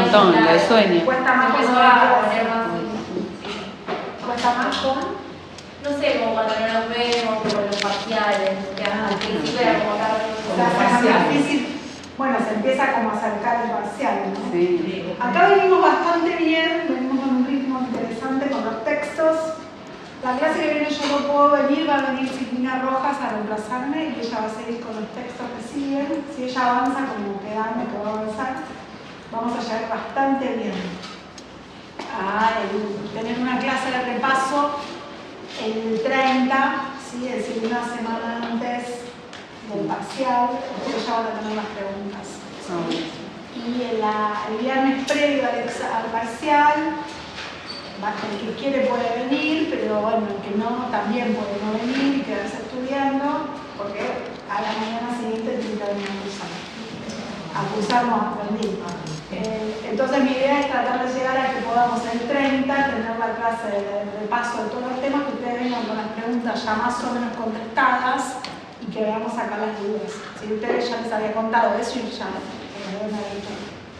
montón, lo de sueño. Cuesta más Empezó con a poner más. cuesta más con. No sé, como cuando no nos vemos, como los parciales, que al principio era como cada O sea, es difícil. Bueno, se empieza como a acercar el parcial, ¿no? Sí. Acá venimos bastante bien, venimos con un ritmo interesante con los textos. La clase que viene yo no puedo venir, va a venir Silvina Rojas a reemplazarme y ella va a seguir con los textos que siguen. Si ella avanza, como quedando que va a avanzar, vamos a llegar bastante bien a tener una clase de repaso el 30, ¿sí? Es decir, una semana antes del parcial, ustedes ya van a tener las preguntas. ¿Sí? Y el viernes previo al parcial, el que quiere puede venir, pero bueno, el que no también puede no venir y quedarse estudiando, porque a la mañana siguiente tiene que venir a cursar no aprendí. Entonces mi idea es tratar de llegar a que podamos el 30 tener la clase de repaso de todos los temas, que ustedes vengan con las preguntas ya más o menos contestadas y que veamos acá las dudas. Si ustedes ya les había contado eso y ya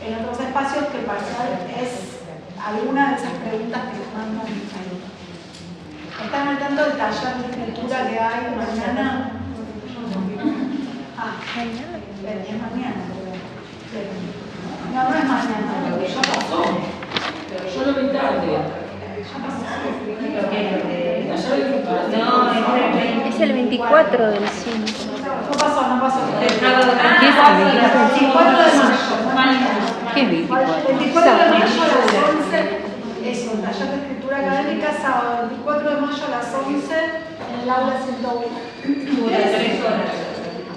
en otros espacios que el parcial es alguna de esas preguntas que les mandan ahí. ¿Están al tanto del taller de escritura que hay mañana? Es mañana. No, no es mañana. Ya pasó. Yo lo vi tarde. No, es el 24 del 5. No pasó. ¿Qué es el 24 de mayo. ¿Qué es 24? 24 de mayo a las 11. Eso, el taller de escritura académica, sábado 24 de mayo a las 11 en el aula 101.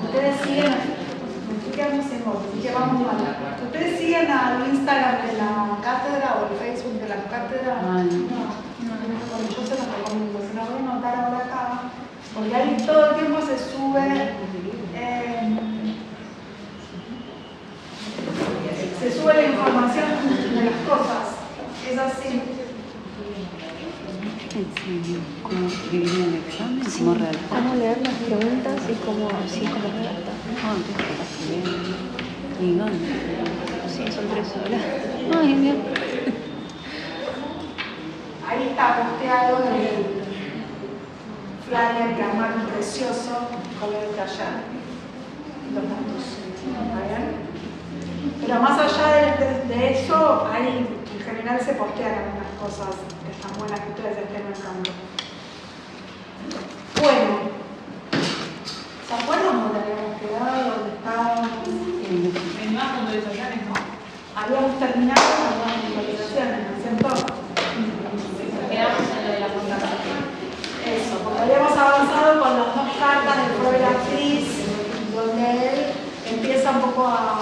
Ustedes siguen, me estoy quedando sin voz, así que vamos mal. Ustedes siguen al Instagram de la cátedra o el Facebook de la cátedra. No, yo se los recomiendo, se los voy a anotar ahora acá, porque ahí todo el tiempo se sube. Se sube la información de las cosas. Es así. ¿Cómo escribir en el examen? ¿Cómo redactar? Cómo leer las preguntas y cómo redactar. Ah, ¿qué bien. ¿Y dónde? Sí, son 3 horas. Ay, bien. Ahí está posteado el flyer que armaron precioso con el taller. Los datos. ¿Está bien? Pero más allá de eso, hay, en general se postean algunas cosas que están buenas que ustedes estén marcando. Bueno, ¿se acuerdan dónde habíamos quedado? ¿Dónde estábamos? En más cuando desayunes, ¿no? Habíamos terminado con las visualizaciones, ¿no es cierto? Quedamos en lo de la fundación. Eso, porque habíamos avanzado con las 2 cartas de Freud a Fries, donde él empieza un poco a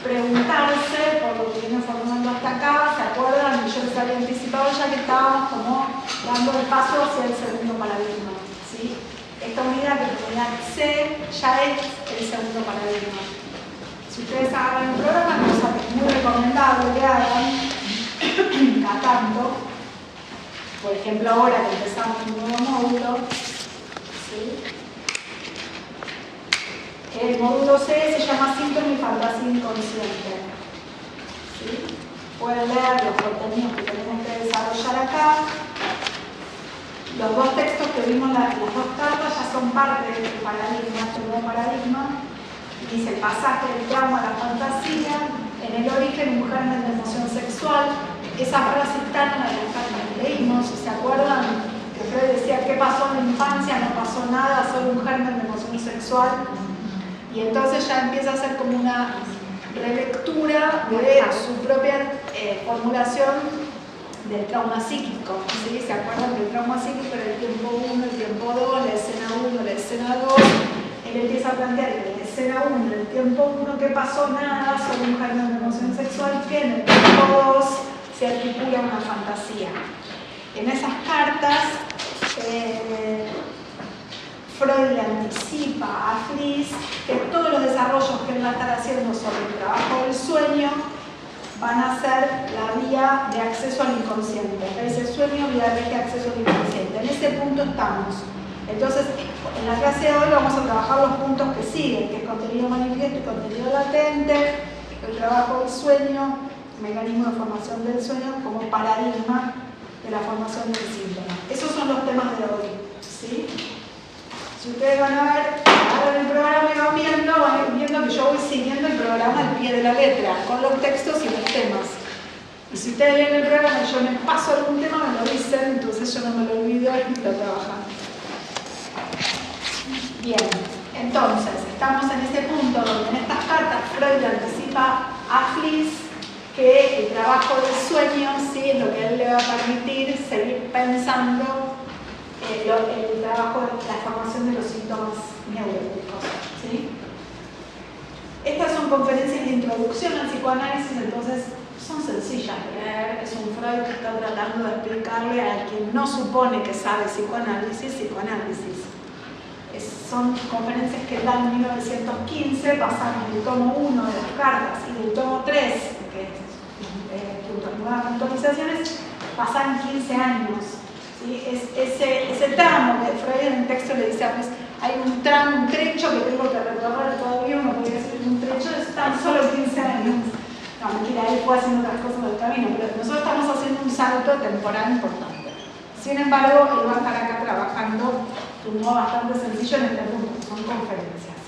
preguntarse por lo que viene formando hasta acá. ¿Se acuerdan? Yo les había anticipado ya que estábamos como dando el paso hacia el segundo paradigma, ¿sí? Esta unidad, que es la unidad C, ya es el segundo paradigma. Si ustedes agarran el programa, cosa que es muy recomendable que hagan cada tanto. Por ejemplo, ahora que empezamos un nuevo módulo, ¿sí? El módulo C se llama Síntoma y Fantasía Inconsciente. ¿Sí? Pueden leer los contenidos que tenemos que desarrollar acá. Los 2 textos que vimos, las 2 cartas, ya son parte de este paradigma, este nuevo paradigma. Dice el pasaje del trauma a la fantasía, en el origen un germen de emoción sexual. Esa frase está en la de las cartas que leímos, ¿se acuerdan? Que Freud decía, ¿qué pasó en la infancia? No pasó nada, solo un germen de emoción sexual. Y entonces ya empieza a ser como una relectura de su propia formulación del trauma psíquico. ¿Sí? ¿Se acuerdan que el trauma psíquico era el tiempo 1, el tiempo 2, la escena 1, la escena 2? Él empieza a plantear que en la escena 1, en el tiempo 1, ¿qué pasó? Nada, solo un germen de emoción sexual, que en el tiempo 2 se articula una fantasía. En esas cartas, Freud le anticipa a Fries que todos los desarrollos que él va a estar haciendo sobre el trabajo del sueño van a ser la vía de acceso al inconsciente. Ese sueño, vía de acceso al inconsciente. En ese punto estamos. Entonces, en la clase de hoy vamos a trabajar los puntos que siguen, que es contenido manifiesto y contenido latente, el trabajo del sueño, mecanismo de formación del sueño como paradigma de la formación del síntoma. Esos son los temas de hoy, ¿sí? Si ustedes van a ver, ahora en el programa y van viendo que yo voy siguiendo el programa al pie de la letra, con los textos y los temas. Y si ustedes leen el programa y yo me paso algún tema, me lo dicen, entonces yo no me lo olvido y lo trabajan. Bien, entonces, estamos en ese punto donde en estas cartas Freud anticipa a Fliss que el trabajo del sueño, ¿sí?, es lo que a él le va a permitir seguir pensando el trabajo de la formación de los síntomas neuróticos, ¿sí? Estas son conferencias de introducción al psicoanálisis, entonces son sencillas de leer. Es un Freud que está tratando de explicarle a quien no supone que sabe psicoanálisis. Son conferencias que dan en 1915, pasaron del tomo 1 de las cartas y del tomo 3, que es nuevas puntualizaciones, pasan 15 años. ¿Sí? Ese tramo que Freud en el texto le dice a Fliss, hay un trecho que tengo que recorrer todavía, uno podría decir un trecho, es tan solo 15 años. No, mentira, él fue haciendo otras cosas del camino, pero nosotros estamos haciendo un salto temporal importante. Sin embargo, él va a estar acá trabajando de un modo bastante sencillo en este punto, son conferencias.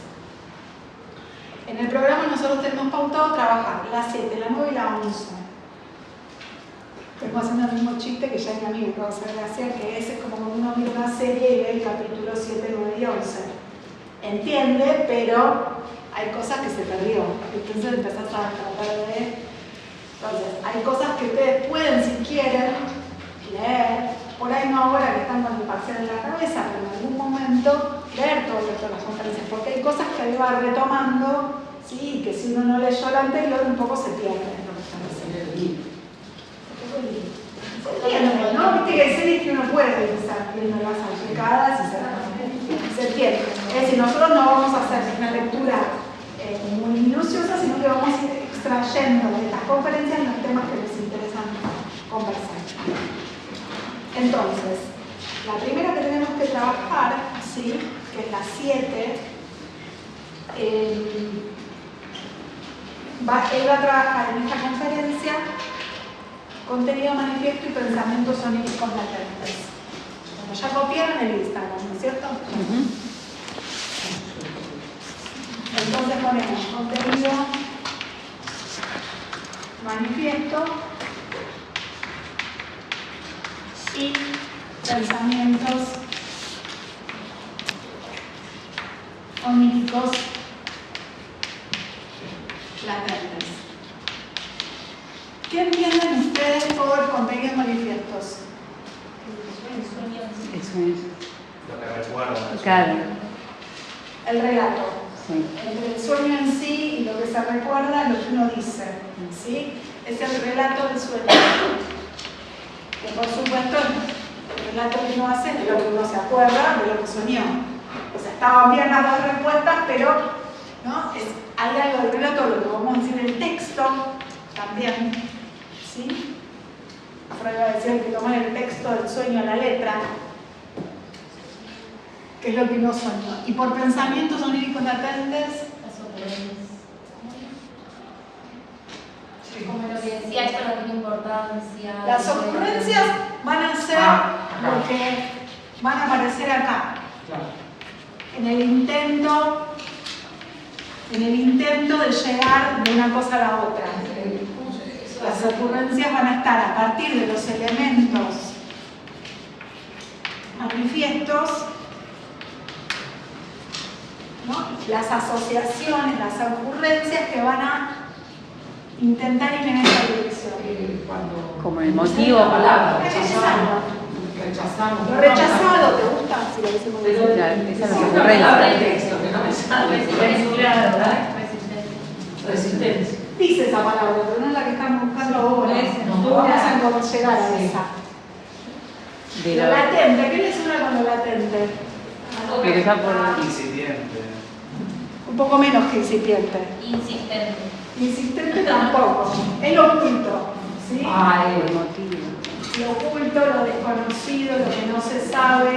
En el programa nosotros tenemos pautado trabajar la 7, la 9 y la 11. Estamos haciendo el mismo chiste que ya en a mí me causa gracia, que es como cuando uno mira una serie y ve el capítulo 7, 9 y 11. Entiende, pero hay cosas que se perdió. Entonces empezás a tratar de... Entonces, hay cosas que ustedes pueden, si quieren, leer. Por ahí no ahora que están con el parcial en la cabeza, pero en algún momento leer todo esto de las conferencias, porque hay cosas que ahí va retomando, ¿sí? Que si uno no leyó lo anterior, un poco se pierde en lo que están haciendo. Se entiende, ¿no? Viste que hay series que uno puede estar viendo las aplicadas y se entiende. Es decir, nosotros no vamos a hacer una lectura muy minuciosa, sino que vamos a ir extrayendo de estas conferencias los temas que les interesan conversar. Entonces, la primera que tenemos que trabajar, ¿sí?, que es la 7, él va a trabajar en esta conferencia contenido manifiesto y pensamientos oníricos latentes. Como ya copiaron el Instagram, ¿no es cierto? Entonces ponemos contenido manifiesto y pensamientos oníricos latentes. ¿Qué entienden ustedes por contenidos manifiestos? El sueño. Lo que recuerda. Claro. El relato. Sí. Entre el sueño en sí y lo que se recuerda, lo que uno dice, ¿sí? Es el relato del sueño. Que por supuesto, el relato que uno hace es de lo que uno se acuerda, de lo que soñó. O sea, estaban bien las dos respuestas, pero ¿no? Hay algo del relato, lo que vamos a decir en el texto, también, ¿sí? Freud va a decir que tomar el texto del sueño a la letra, que es lo que uno soñó. Y por pensamientos oníricos latentes, Como lo que decía, esto no tiene importancia. las ocurrencias van a ser lo que van a aparecer acá. En el intento de llegar de una cosa a la otra. Las ocurrencias van a estar a partir de los elementos manifiestos, ¿no? Las asociaciones, las ocurrencias que van a intentar ir en esa dirección. Como el motivo. Rechazamos. Lo rechazado, ¿te gusta? Si lo decimos de Claro, esa es la ocurrencia. Texto, que no me sale. Resistencia. Dice esa palabra, pero no es la que estamos buscando ahora. No vamos a llegar a esa. De Lo lo latente, ¿qué le suena con lo latente? que está por... Incipiente. Un poco menos que incipiente. Insistente. Insistente tampoco. Es lo oculto, ¿sí? El motivo. Lo oculto, lo desconocido, lo que no se sabe.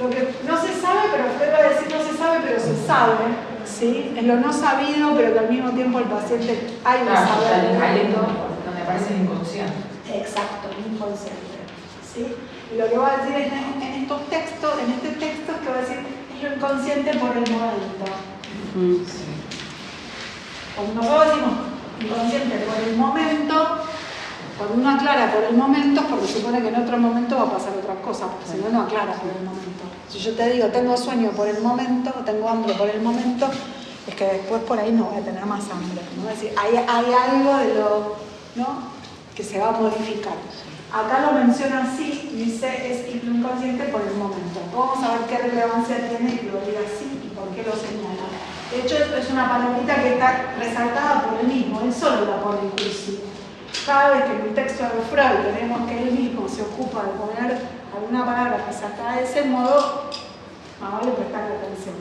Lo que no se sabe, pero Freud va a decir no se sabe, pero se sabe, ¿sí? ¿sí? Es lo no sabido, pero que al mismo tiempo el paciente hay que Claro, saber. ahí es donde aparece el inconsciente. Exacto, el inconsciente. ¿Sí? Y lo que va a decir en estos textos, en este texto, es que va a decir es lo inconsciente por el momento. Sí. Cuando nosotros decimos inconsciente por el momento, cuando uno aclara por el momento es porque supone que en otro momento va a pasar otra cosa, porque si no, no aclara por el momento. Si yo te digo tengo sueño por el momento, tengo hambre por el momento, es que después por ahí no voy a tener más hambre, ¿no? Es decir, hay algo de lo, ¿no?, que se va a modificar. Acá lo menciona así, dice es inconsciente por el momento. Vamos a ver qué relevancia tiene que lo diga así y por qué lo señala. De hecho, es una palabrita que está resaltada por él mismo, él solo la pone inclusive. Cada vez que en un texto de Freud tenemos que él mismo se ocupa de poner alguna palabra resaltada de ese modo, más vale prestarle atención.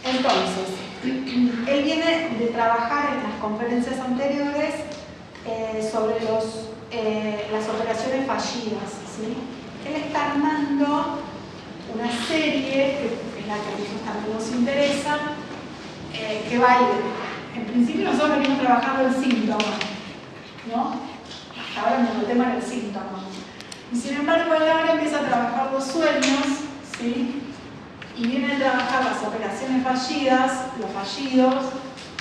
Entonces, él viene de trabajar en las conferencias anteriores sobre las operaciones fallidas, ¿sí? Él está armando una serie, que es la que a nosotros también nos interesa, que va a ir. En principio nosotros venimos trabajando el síntoma, ¿no? Hasta ahora nos metemos en el síntoma. Y sin embargo, él ahora empieza a trabajar los sueños, ¿sí? Y viene a trabajar las operaciones fallidas, los fallidos,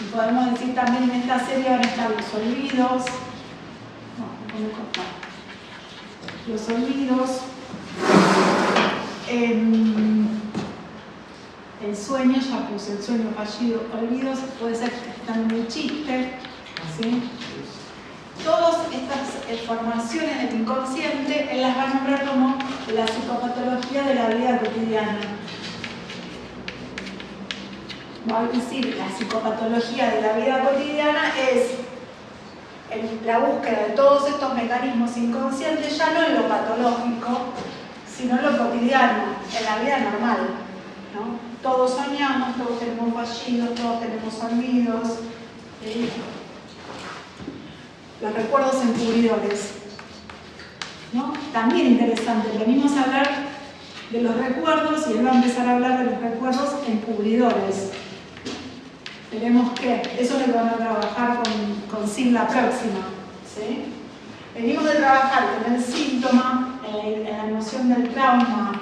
y podemos decir también en esta serie van a estar los olvidos. No, voy a cortar. Los olvidos. El sueño, ya puse el sueño fallido, olvidos, puede ser que están en el chiste, ¿sí? Todas estas formaciones del inconsciente, él las va a nombrar como la psicopatología de la vida cotidiana. Va a decir, la psicopatología de la vida cotidiana es la búsqueda de todos estos mecanismos inconscientes, ya no en lo patológico, sino en lo cotidiano, en la vida normal, ¿no? Todos soñamos, todos tenemos fallidos, todos tenemos olvidos. ¿Sí? Los recuerdos encubridores, ¿no? También interesante, venimos a hablar de los recuerdos y él va a empezar a hablar de los recuerdos encubridores. Veremos que eso es lo que van a trabajar con SIN la próxima, ¿sí? Venimos de trabajar con el síntoma, en la noción del trauma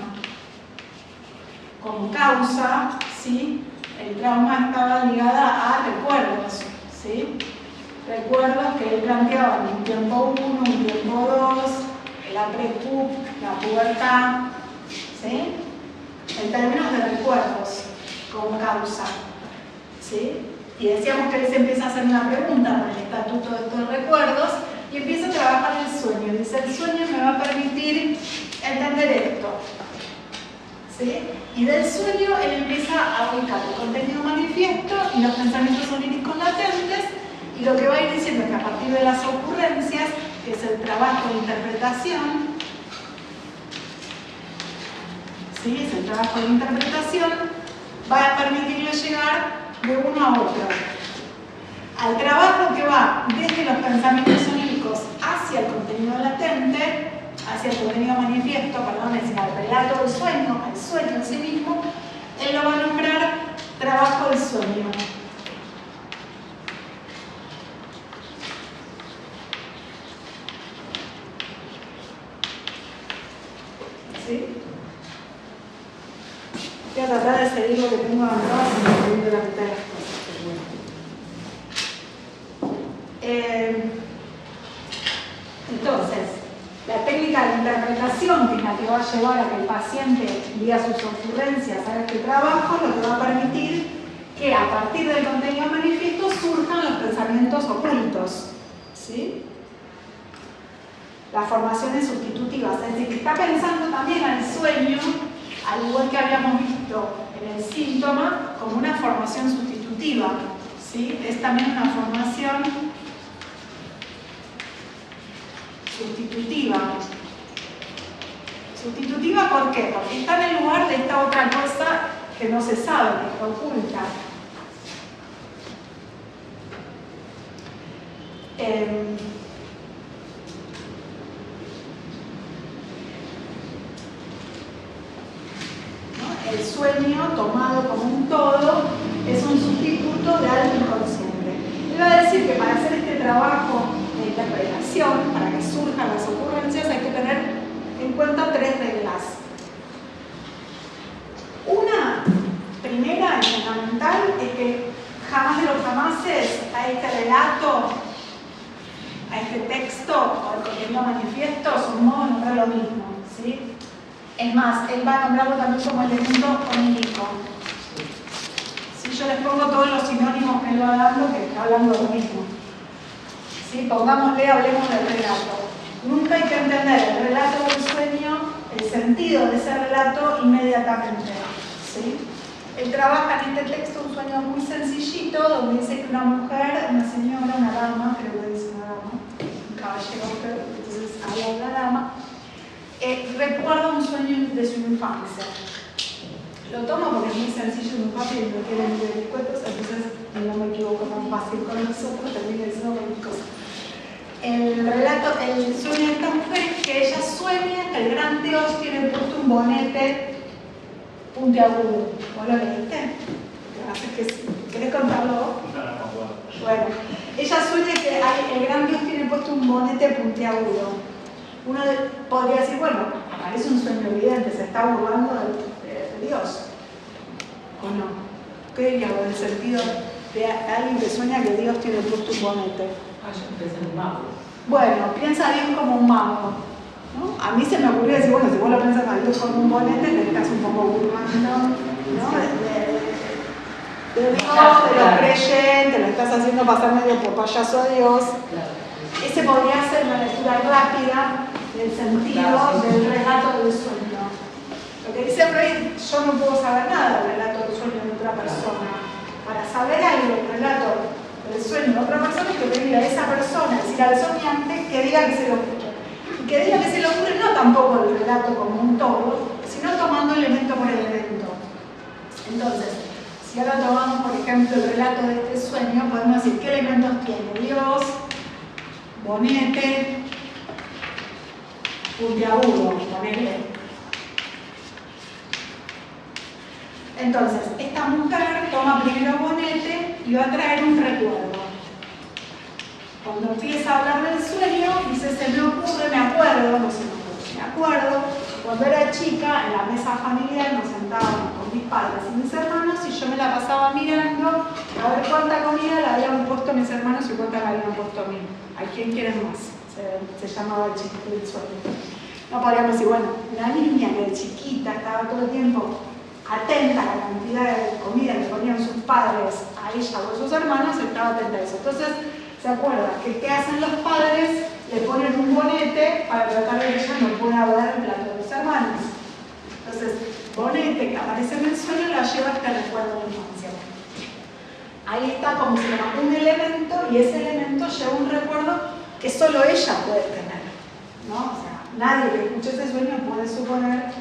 como causa, ¿sí? El trauma estaba ligada a recuerdos, ¿sí? Recuerdos que él planteaba en un tiempo 1, un tiempo 2, la prepup, la pubertad, ¿sí? En términos de recuerdos como causa, ¿sí? Y decíamos que él se empieza a hacer una pregunta con el estatuto de estos recuerdos y empieza a trabajar el sueño. Dice, el sueño me va a permitir entender esto, ¿sí? Y del sueño él empieza a ubicar el contenido manifiesto y los pensamientos oníricos latentes, y lo que va a ir diciendo es que a partir de las ocurrencias, que es el trabajo de interpretación, ¿sí? Es el trabajo de interpretación, va a permitirle llegar de uno a otro. Al trabajo que va desde los pensamientos oníricos hacia el contenido latente, hacia el contenido manifiesto, perdón, es decir, al relato del sueño, al sueño en sí mismo, él lo va a nombrar trabajo del sueño. ¿Sí? Voy a tratar de seguir lo que tengo anotado sin perder la mitad de las cosas. Entonces, la técnica de interpretación, que es la que va a llevar a que el paciente diga sus ocurrencias a este trabajo, lo que va a permitir que a partir del contenido manifiesto surjan los pensamientos ocultos, ¿sí? Las formaciones sustitutivas, es decir, que está pensando también al sueño, al igual que habíamos visto en el síntoma, como una formación sustitutiva, ¿sí? Es también una formación sustitutiva. ¿Sustitutiva por qué? Porque está en el lugar de esta otra cosa que no se sabe, que está oculta. El sueño tomado como un todo es un sustituto de algo inconsciente. Él va a decir que para hacer este trabajo de interpretación, para que surjan las ocurrencias, hay que tener en cuenta 3 reglas. Una primera y fundamental es que jamás de los jamases a este relato, a este texto o el contenido manifiesto, son modos de nombrar lo mismo, ¿sí? Es más, él va a nombrarlo también como elemento onírico. Si yo les pongo todos los sinónimos que él va dando, que está hablando de lo mismo. ¿Sí? Pongámosle, hablemos del relato. Nunca hay que entender el relato del sueño, el sentido de ese relato inmediatamente. ¿Sí? Él trabaja en este texto un sueño muy sencillito, donde dice que una mujer, una señora, una dama, creo que dice una dama, un caballero, pero entonces habla de una dama, recuerda un sueño de su infancia. Lo tomo porque es muy sencillo, muy fácil y no quiere ni de cuentos, entonces no me equivoco tan fácil con nosotros, termino diciendo cualquier cosa. El relato, el sueño de esta mujer es que ella sueña que el gran Dios tiene puesto un bonete puntiagudo. ¿Vos lo leíste? ¿Querés contarlo vos? No me acuerdo. Bueno, ella sueña que el gran Dios tiene puesto un bonete puntiagudo. Uno podría decir, bueno, parece un sueño evidente, se está burlando de Dios. ¿O no? ¿Qué diría vos del sentido de alguien que sueña que Dios tiene puesto un bonete? Yo pensé en un mago. Bueno, piensa a Dios como un mago, ¿no? A mí se me ocurrió decir, bueno, si vos lo pensás a Dios como un bonete, te estás un poco burlando, ¿no? De Dios, de los creyentes, lo estás haciendo pasar medio por payaso a Dios. Ese podría ser una lectura rápida del sentido del relato del sueño. Lo que dice Freud, yo no puedo saber nada del relato del sueño de otra persona. Para saber algo del relato del sueño de otra persona, hay que pedirle a esa persona, es decir, al soñante, que diga que se lo ocurre. Y que diga que se le ocurre no tampoco el relato como un todo, sino tomando elemento por elemento. Entonces, si ahora tomamos, por ejemplo, el relato de este sueño, podemos decir qué elementos tiene Dios, bonete, puntiagudo, ponele. Entonces, esta mujer toma primero bonete y va a traer un recuerdo. Cuando empieza a hablar del sueño, dice, se me ocurre, me acuerdo, no se me ocurre, me acuerdo, cuando era chica, en la mesa familiar nos sentábamos con mis padres y mis hermanos y yo me la pasaba mirando a ver cuánta comida le habían puesto mis hermanos y cuánta le habían puesto a mí. ¿A quién quieren más? Se llamaba el chiste del sueño. No podríamos decir, bueno, la niña que de chiquita estaba todo el tiempo atenta a la cantidad de comida que ponían sus padres a ella o a sus hermanos, estaba atenta a eso. Entonces, ¿se acuerda que qué hacen los padres? Le ponen un bonete para tratar de que ella no pueda ver el plato de los hermanos. Entonces, bonete que aparece en el sueño la lleva hasta el recuerdo de la infancia. Ahí está como se llama un elemento y ese elemento lleva un recuerdo que solo ella puede tener, ¿no? O sea, nadie que escuche ese sueño puede suponer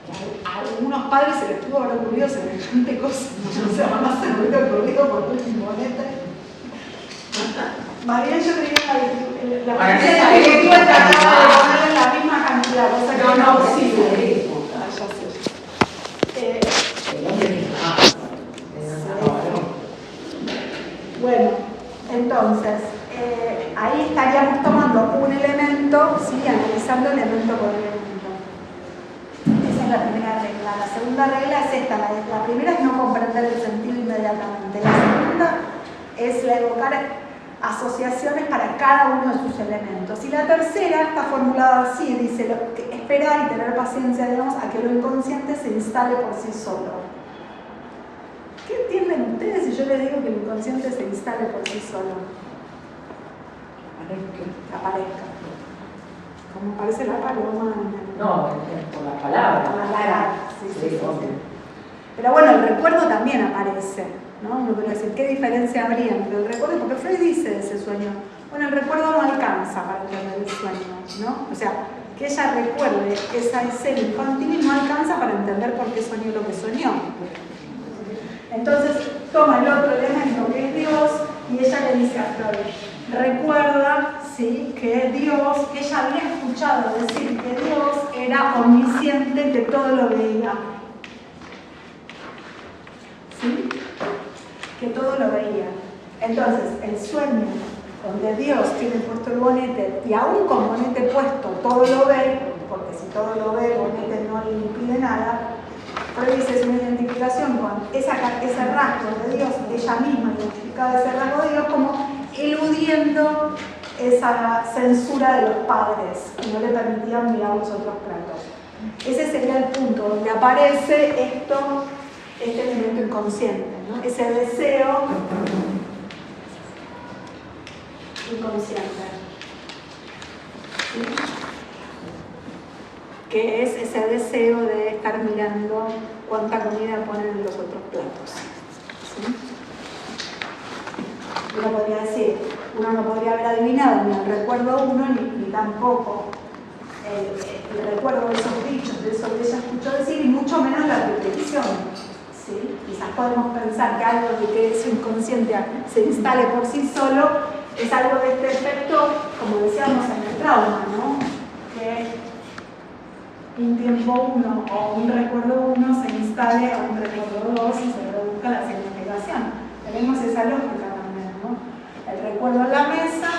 que a algunos padres se les pudo haber ocurrido semejante cosa, ¿no? O sea, mamá se me hubiera ocurrido por un bonete. María, yo creía que la directiva trataba de ponerle la misma cantidad, cosa que no es posible. Bueno, entonces, ahí estaríamos tomando un elemento, ¿sí? Analizando elemento por elemento. Esa es la primera regla. La segunda regla es esta. La primera es no comprender el sentido inmediatamente. La segunda es la evocar asociaciones para cada uno de sus elementos. Y la tercera está formulada así, dice, esperar y tener paciencia, digamos, a que lo inconsciente se instale por sí solo. ¿Qué entienden ustedes si yo les digo que el inconsciente se instale por sí solo? Aparezca. Como aparece la paloma. No, por las palabras. Por las palabras, sí. Pero bueno, el recuerdo también aparece, ¿no? Uno podría decir, ¿qué diferencia habría entre el recuerdo? Porque Freud dice de ese sueño, bueno, el recuerdo no alcanza para entender el sueño, ¿no? O sea, que ella recuerde esa escena infantil no alcanza para entender por qué soñó lo que soñó. Entonces, toma el otro elemento que es Dios y ella le dice a Freud, recuerda, ¿sí? Que Dios, que ella había escuchado decir que Dios era omnisciente, que todo lo veía. ¿Sí? que todo lo veía. Entonces, el sueño donde Dios tiene puesto el bonete y aún con bonete puesto todo lo ve, porque si todo lo ve, el bonete no le impide nada, Freud dice es una identificación con ese rasgo de Dios, ella misma identificaba ese rasgo de Dios como eludiendo esa censura de los padres que no le permitían mirar los otros platos. Ese sería el punto donde aparece este elemento inconsciente, ¿no? Ese deseo inconsciente, ¿sí? Que es ese deseo de estar mirando cuánta comida ponen en los otros platos, ¿sí? Uno podría decir, uno no podría haber adivinado ni el recuerdo uno ni tampoco el recuerdo de esos dichos, de eso que ella escuchó decir, y mucho menos la repetición, ¿sí? Quizás podemos pensar que algo de que eso inconsciente se instale por sí solo es algo de este efecto, como decíamos en el trauma, ¿no? Que un tiempo uno o un recuerdo uno se instale a un recuerdo dos y se reduzca la significación. Tenemos esa lógica también, ¿no? El recuerdo en la mesa,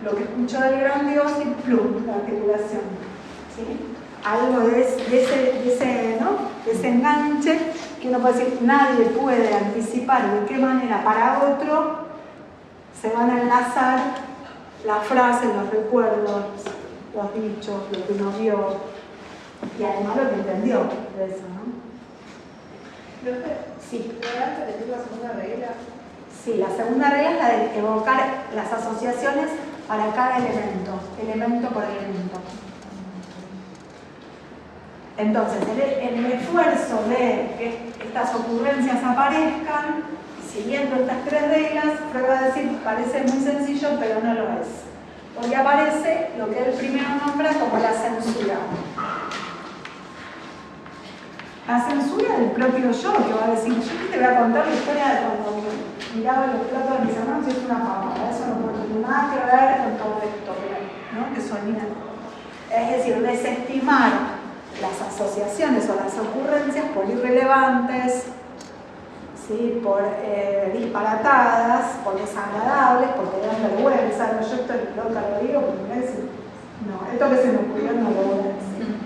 lo que escuchó del gran Dios y plum, la articulación, ¿sí? Algo de ese enganche que uno puede decir, nadie puede anticipar de qué manera para otro se van a enlazar las frases, los recuerdos, los dichos, lo que uno vio y además lo que entendió de eso, ¿no? Sí. ¿Podrás repetir la segunda regla? Sí, la segunda regla es la de evocar las asociaciones para cada elemento por elemento. Entonces, en el esfuerzo de que estas ocurrencias aparezcan, siguiendo estas tres reglas, Freud va a decir, parece muy sencillo, pero no lo es. Porque aparece lo que él primero nombra como la censura. La censura del propio yo, que va a decir, yo te voy a contar la historia de cuando miraba los platos de mis hermanos y es una pavada, eso no tiene nada que ver con todo esto, ¿no? Que sonía. Es decir, desestimar las asociaciones o las ocurrencias por irrelevantes, ¿sí? Por disparatadas, por desagradables, porque dan vergüenza. No, yo estoy loca, lo digo porque no, esto que se me ocurrió no lo voy a decir.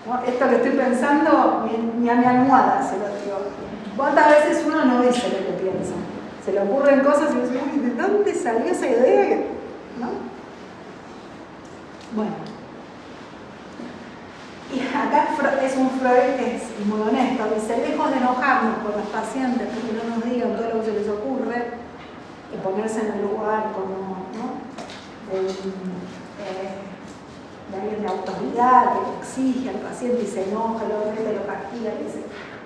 ¿No? Esto que estoy pensando, ni a mi almohada se lo digo. ¿Cuántas veces uno no dice lo que piensa? Se le ocurren cosas y dice, uy, ¿de dónde salió esa idea? ¿No? Bueno. Y acá es un Freud que es muy honesto, dice, lejos de enojarnos con los pacientes porque no nos digan todo lo que se les ocurre y ponerse en el lugar como, ¿no? de alguien de autoridad que le exige al paciente y se enoja, lo rete, lo castiga, y dice,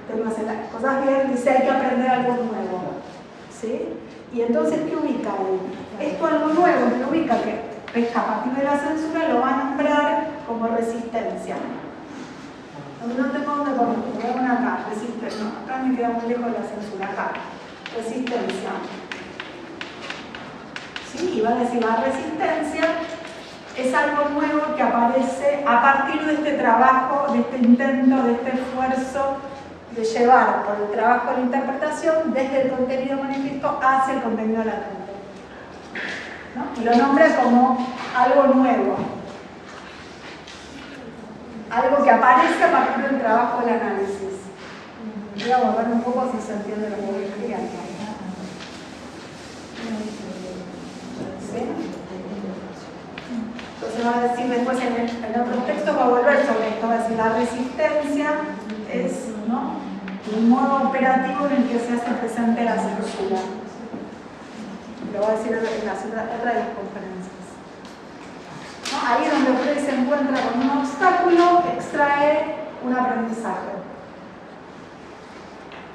tengo que hacer las cosas bien, dice, hay que aprender algo nuevo, ¿sí? Y entonces, ¿qué ubica ahí? Esto algo nuevo que ubica que es a partir de la censura, lo va a nombrar como resistencia. No tengo dónde poner, voy a poner acá, resistencia, no, acá me queda muy lejos de la censura, acá, resistencia. ¿Sí? Y va a decir, la resistencia es algo nuevo que aparece a partir de este trabajo, de este intento, de este esfuerzo de llevar por el trabajo de la interpretación desde el contenido manifiesto hacia el contenido latente, ¿no? Y lo nombra como algo nuevo, algo que aparece a partir del trabajo del análisis. Voy a volver un poco si se entiende lo que voy a escribir. ¿Sí? Entonces va a decir después en otros textos, va a volver sobre esto, va a decir la resistencia es, ¿no?, un modo operativo en el que se hace presente la censura. Lo va a decir en las otras conferencias. ¿No? Ahí es donde Freud se encuentra con un obstáculo, extrae un aprendizaje.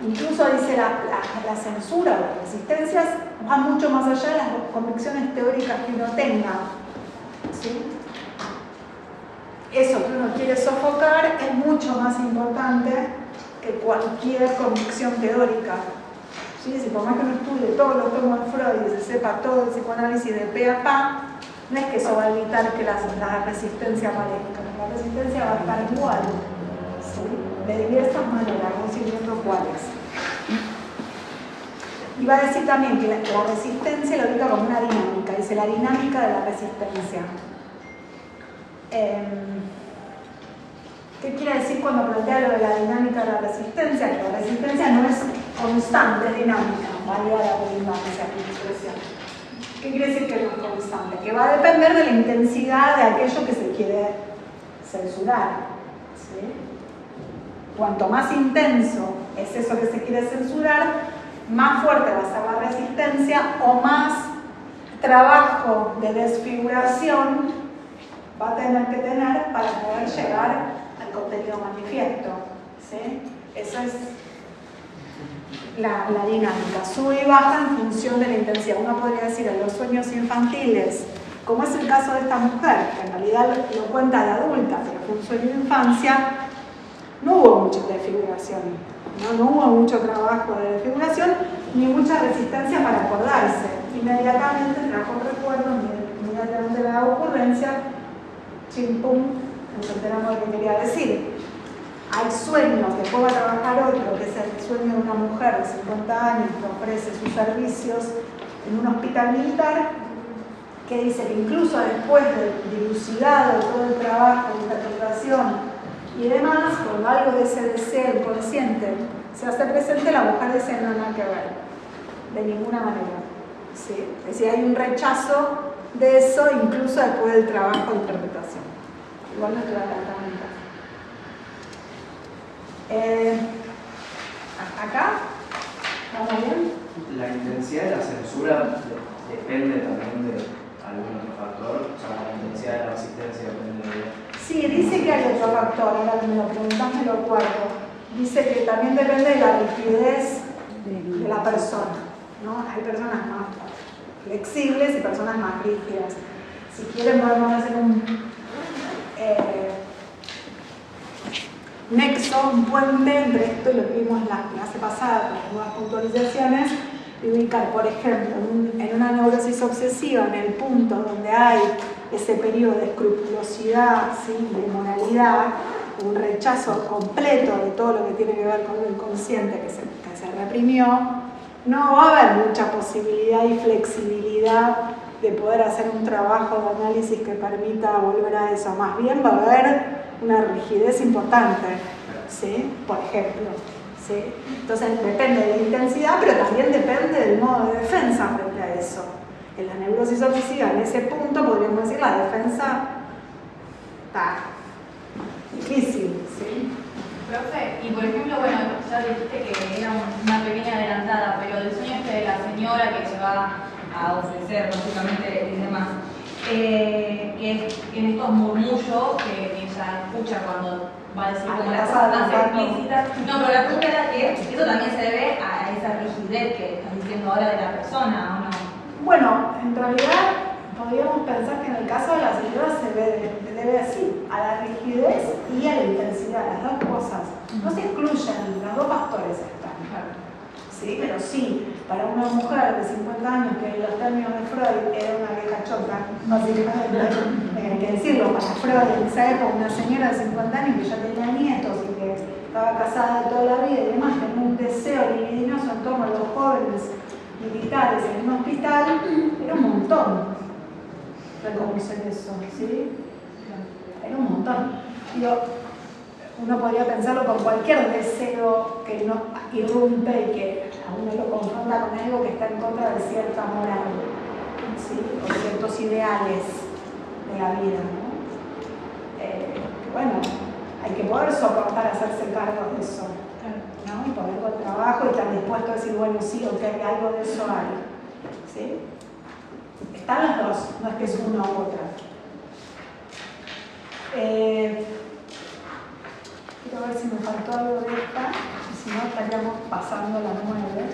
Incluso dice la censura o las resistencias va mucho más allá de las convicciones teóricas que uno tenga. ¿Sí? Eso que uno quiere sofocar es mucho más importante que cualquier convicción teórica. ¿Sí? Si por más que uno estudie todos los tomos de Freud y se sepa todo el psicoanálisis de pe a pa, no es que eso va a evitar que la resistencia aparezca. La resistencia va a estar igual, ¿sí? De diversas maneras, vamos a ir viendo cuáles. Y va a decir también que la resistencia lo ubica como una dinámica, dice la dinámica de la resistencia. ¿Qué quiere decir cuando plantea lo de la dinámica de la resistencia? Que la resistencia no es constante, es dinámica, valga la redundancia, la expresión. ¿Qué quiere decir que no es constante? Que va a depender de la intensidad de aquello que se quiere censurar. ¿Sí? Cuanto más intenso es eso que se quiere censurar, más fuerte va a ser la resistencia o más trabajo de desfiguración va a tener que tener para poder llegar al contenido manifiesto. ¿Sí? Eso es la dinámica. Sube y baja en función de la intensidad. Uno podría decir en los sueños infantiles, como es el caso de esta mujer, que en realidad lo cuenta de adulta, pero fue un sueño de infancia, no hubo mucha desfiguración, no hubo mucho trabajo de desfiguración, ni mucha resistencia para acordarse. Inmediatamente trajo recuerdos, inmediatamente la ocurrencia, chimpum, nos enteramos de lo que quería decir. Hay sueños, después va a trabajar otro, que es el sueño de una mujer de 50 años que ofrece sus servicios en un hospital militar, que dice que incluso después de dilucidado todo el trabajo, de interpretación y demás, cuando algo de ese deseo inconsciente se hace presente, la mujer dice no, nada que ver, de ninguna manera. ¿Sí? Es decir, hay un rechazo de eso incluso después del trabajo de interpretación. Igual no te va a cantar. Acá, ¿vamos bien? La intensidad de la censura depende también de algún otro factor, o sea, la intensidad de la resistencia depende de... Sí, dice que hay otro factor, ahora que me lo preguntás me lo acuerdo. Dice que también depende de la rigidez de la persona, ¿no? Hay personas más flexibles y personas más rígidas. Si quieren podemos hacer un nexo, un puente entre esto y lo que vimos la clase pasada con las nuevas puntualizaciones y ubicar, por ejemplo, en una neurosis obsesiva, en el punto donde hay ese periodo de escrupulosidad, ¿sí? De moralidad, un rechazo completo de todo lo que tiene que ver con lo inconsciente que se reprimió, no va a haber mucha posibilidad y flexibilidad de poder hacer un trabajo de análisis que permita volver a eso. Más bien va a haber una rigidez importante, ¿sí? Por ejemplo. ¿Sí? Entonces depende de la intensidad, pero también depende del modo de defensa frente a eso. En la neurosis obsesiva, en ese punto, podríamos decir la defensa está difícil. ¿Sí? Profe, y por ejemplo, bueno, ya dijiste que era una pequeña adelantada, pero el sueño este de la señora que se va a ofrecer básicamente y demás, que en estos murmullos que ella escucha cuando va a decir como las cosas más explícitas. No, pero la pregunta era que eso también se debe a esa rigidez que estás diciendo ahora de la persona, ¿o no? Bueno, en realidad podríamos pensar que en el caso de la señora se debe así, a la rigidez y a la intensidad, las dos cosas. No se excluyen, los dos factores están. ¿Sí? Pero sí, para una mujer de 50 años que en los términos de Freud era una vieja chota, básicamente, hay que decirlo, para Freud en esa época una señora de 50 años que ya tenía nietos y que estaba casada de toda la vida y demás, tenía un deseo libidinoso en torno a los jóvenes militares en un hospital, era un montón reconocer eso, ¿sí? Era un montón. Uno podría pensarlo con cualquier deseo que no irrumpe y que a uno lo confronta con algo que está en contra de cierta moral, ¿sí? O ciertos ideales de la vida, ¿no? Bueno, hay que poder soportar hacerse cargo de eso, ¿no? Y poner con trabajo y estar dispuesto a decir, bueno, sí, ok, algo de eso hay, ¿sí? Están las dos, no es que es una u otra. Quiero ver si me faltó algo de esta, si no estaríamos pasando la 9.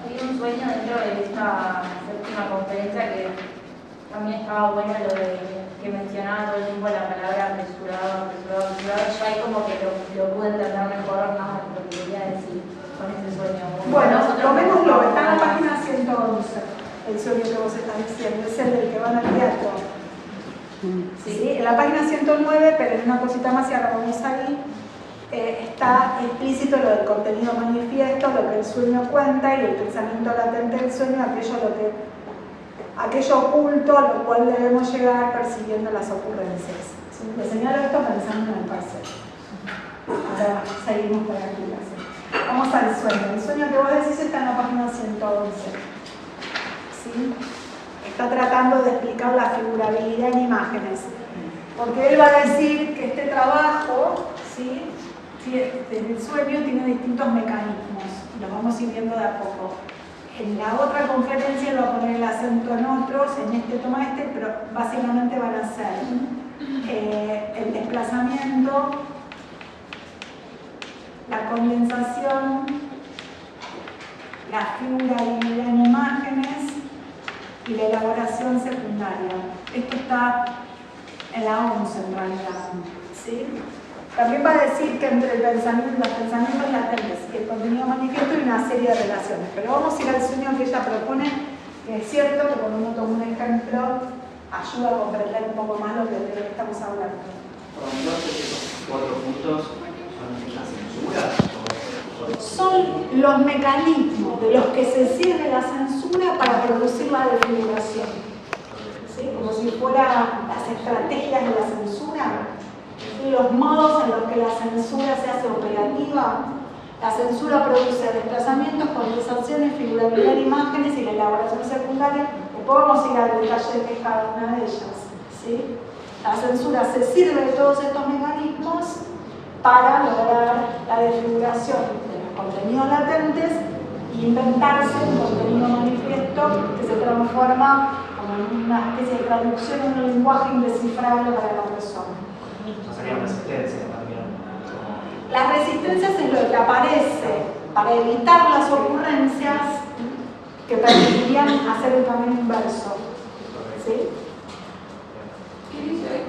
Había un sueño dentro de esta séptima conferencia que también estaba bueno lo de que mencionaba todo el tiempo la palabra apresurado. Yo ahí como que lo pude entender mejor más lo que quería decir con ese sueño. Bueno, tomémoslo, está en la página 111, el sueño que vos estás diciendo, es el del que van al teatro. Sí, en la página 109, pero en una cosita más y ahora vamos ahí. está explícito lo del contenido manifiesto, lo que el sueño cuenta, y el pensamiento latente del sueño, aquello oculto a lo cual debemos llegar persiguiendo las ocurrencias. ¿Sí? Le señalo esto pensando en el parcial. Ahora seguimos con la clase. Vamos al sueño. El sueño que vos decís está en la página 111. ¿Sí? Está tratando de explicar la figurabilidad en imágenes. Porque él va a decir que este trabajo, ¿sí? El sueño tiene distintos mecanismos. Los vamos a ir viendo de a poco. En la otra conferencia lo va a poner el acento en otros, en este toma este, pero básicamente van a ser el desplazamiento, la condensación, la figurabilidad en imágenes y la elaboración secundaria. Esto está en la 11 en realidad. ¿Sí? También va a decir que entre los pensamientos latentes y el contenido manifiesto hay una serie de relaciones. Pero vamos a ir al sueño que ella propone, que es cierto que cuando uno toma un ejemplo ayuda a comprender un poco más de lo que estamos hablando. Entonces, esos 4 puntos son la censura. Son los mecanismos de los que se sirve la censura para producir la desfiguración. ¿Sí? Como si fueran las estrategias de la censura. Los modos en los que la censura se hace operativa. La censura produce desplazamientos, condensaciones, figurabilidad de imágenes y la elaboración secundaria. Después vamos a ir al detalle de cada una de ellas. ¿Sí? La censura se sirve de todos estos mecanismos para lograr la desfiguración de los contenidos latentes e inventarse un contenido manifiesto que se transforma como en una especie de traducción en un lenguaje indescifrable para la persona. Serían resistencias también. Las resistencias es lo que aparece para evitar las ocurrencias que permitirían hacer el camino inverso. ¿Sí? ¿Qué dice ahí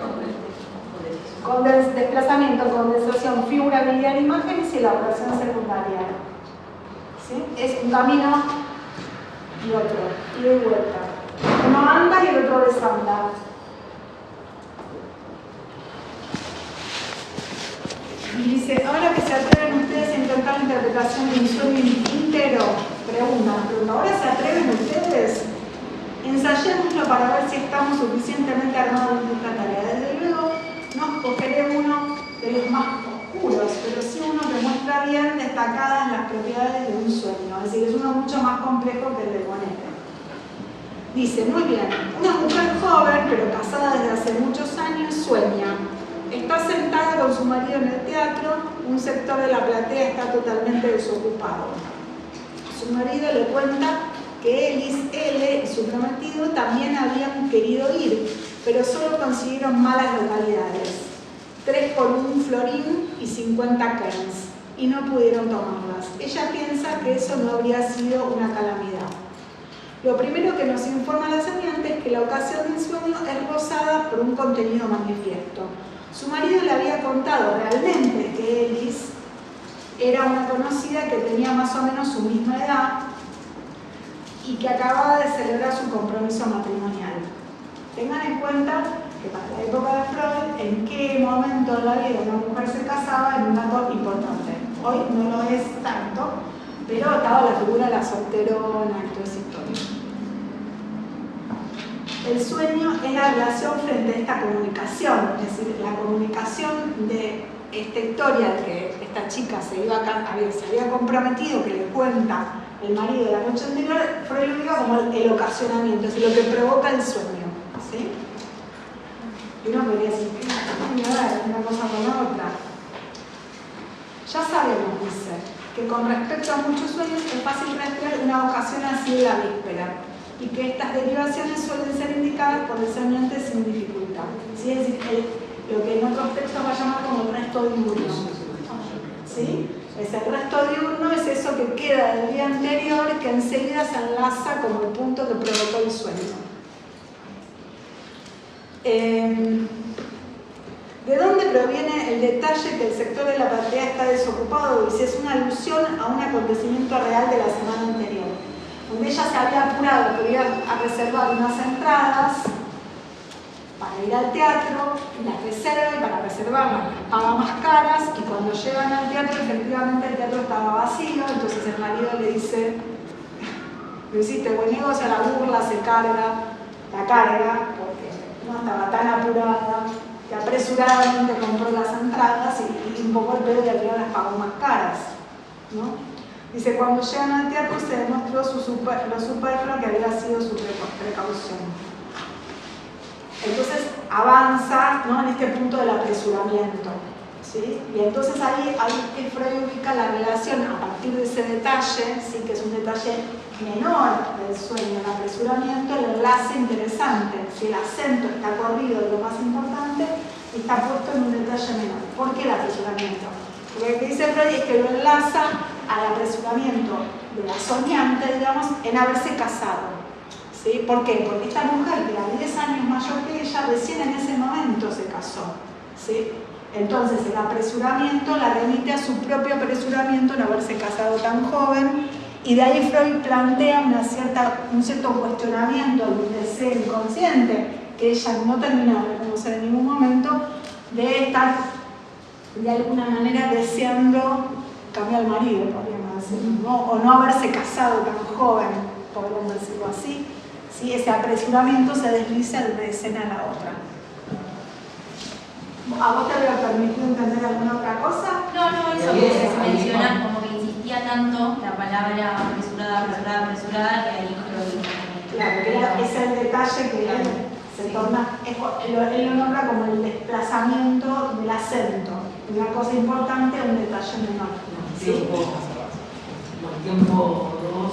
Con desplazamiento, condensación, figurabilidad de imágenes y elaboración secundaria. ¿Sí? Es un camino y otro, ida y vuelta. Uno anda y el otro desanda. Y dice, ahora que se atreven ustedes a intentar la interpretación de un sueño entero, pregunta, ¿ahora se atreven ustedes? Ensayémoslo para ver si estamos suficientemente armados en esta tarea. Desde luego, no escogeré uno de los más oscuros, pero sí uno que muestra bien destacadas las propiedades de un sueño. Es decir, es uno mucho más complejo que el de Bonete. Dice, muy bien, una mujer joven, pero casada desde hace muchos años, sueña. Está sentada con su marido en el teatro, un sector de la platea está totalmente desocupado. Su marido le cuenta que él y su prometido también habían querido ir, pero solo consiguieron malas localidades, 3 por 1 florín y 50 kerns, y no pudieron tomarlas. Ella piensa que eso no habría sido una calamidad. Lo primero que nos informa la soñante es que la ocasión del sueño es rozada por un contenido manifiesto. Su marido le había contado realmente que Elis era una conocida que tenía más o menos su misma edad y que acababa de celebrar su compromiso matrimonial. Tengan en cuenta que para la época de Freud, en qué momento de la vida una mujer se casaba en un dato importante. Hoy no lo es tanto, pero estaba la figura de la solterona y toda esa historia. El sueño es la relación frente a esta comunicación, es decir, la comunicación de esta historia que esta chica se había comprometido, que le cuenta el marido de la noche anterior, Freud lo diga como el ocasionamiento, es decir, lo que provoca el sueño. ¿Sí? Y uno podría decir, ¿qué tiene que ver una cosa con la otra? Ya sabemos, dice, que con respecto a muchos sueños es fácil rastrear una ocasión así en la víspera, y que estas derivaciones suelen ser indicadas por el soñante sin dificultad. ¿Sí? Es decir, lo que en otros textos va a llamar como el resto diurno. ¿Sí? Es el resto diurno, es eso que queda del día anterior, que enseguida se enlaza como el punto que provocó el sueño. ¿De dónde proviene el detalle que el sector de la platea está desocupado? Y si es una alusión a un acontecimiento real de la semana anterior, donde ella se había apurado, que iba a reservar unas entradas para para ir al teatro, y las reserva, y para reservarlas las paga más caras, y cuando llegan al teatro, efectivamente el teatro estaba vacío, entonces el marido le dice, lo hiciste buen negocio, la burla, se carga, la carga, porque no estaba tan apurada, que apresuradamente compró las entradas y un poco el pedo y al final las pagó más caras, ¿no? Dice, cuando llegan al teatro se demostró lo superfluo que había sido su precaución. Entonces avanza, ¿no?, en este punto del apresuramiento, ¿sí? Y entonces ahí que Freud ubica la relación a partir de ese detalle, ¿sí?, que es un detalle menor del sueño, el apresuramiento, el enlace interesante, si el acento está corrido de lo más importante y está puesto en un detalle menor. ¿Por qué el apresuramiento? Porque lo que dice Freud es que lo enlaza al apresuramiento de la soñante, digamos, en haberse casado. ¿Sí? ¿Por qué? Porque esta mujer, que era 10 años mayor que ella, recién en ese momento se casó. ¿Sí? Entonces el apresuramiento la remite a su propio apresuramiento en haberse casado tan joven, y de ahí Freud plantea un cierto cuestionamiento de un deseo inconsciente que ella no termina de reconocer en ningún momento, de estar de alguna manera deseando cambiar al marido, podríamos decir, ¿no? O no haberse casado tan joven, podríamos decirlo así. ¿Sí? Ese apresuramiento se desliza de una escena a la otra. ¿A vos te había permitido entender alguna otra cosa? No, eso que se menciona, como que insistía tanto la palabra apresurada, que ahí creo que... Claro, que es el detalle que se torna, él lo nombra como el desplazamiento del acento, una cosa importante a un detalle menor. ¿Sí? Como el tiempo 2,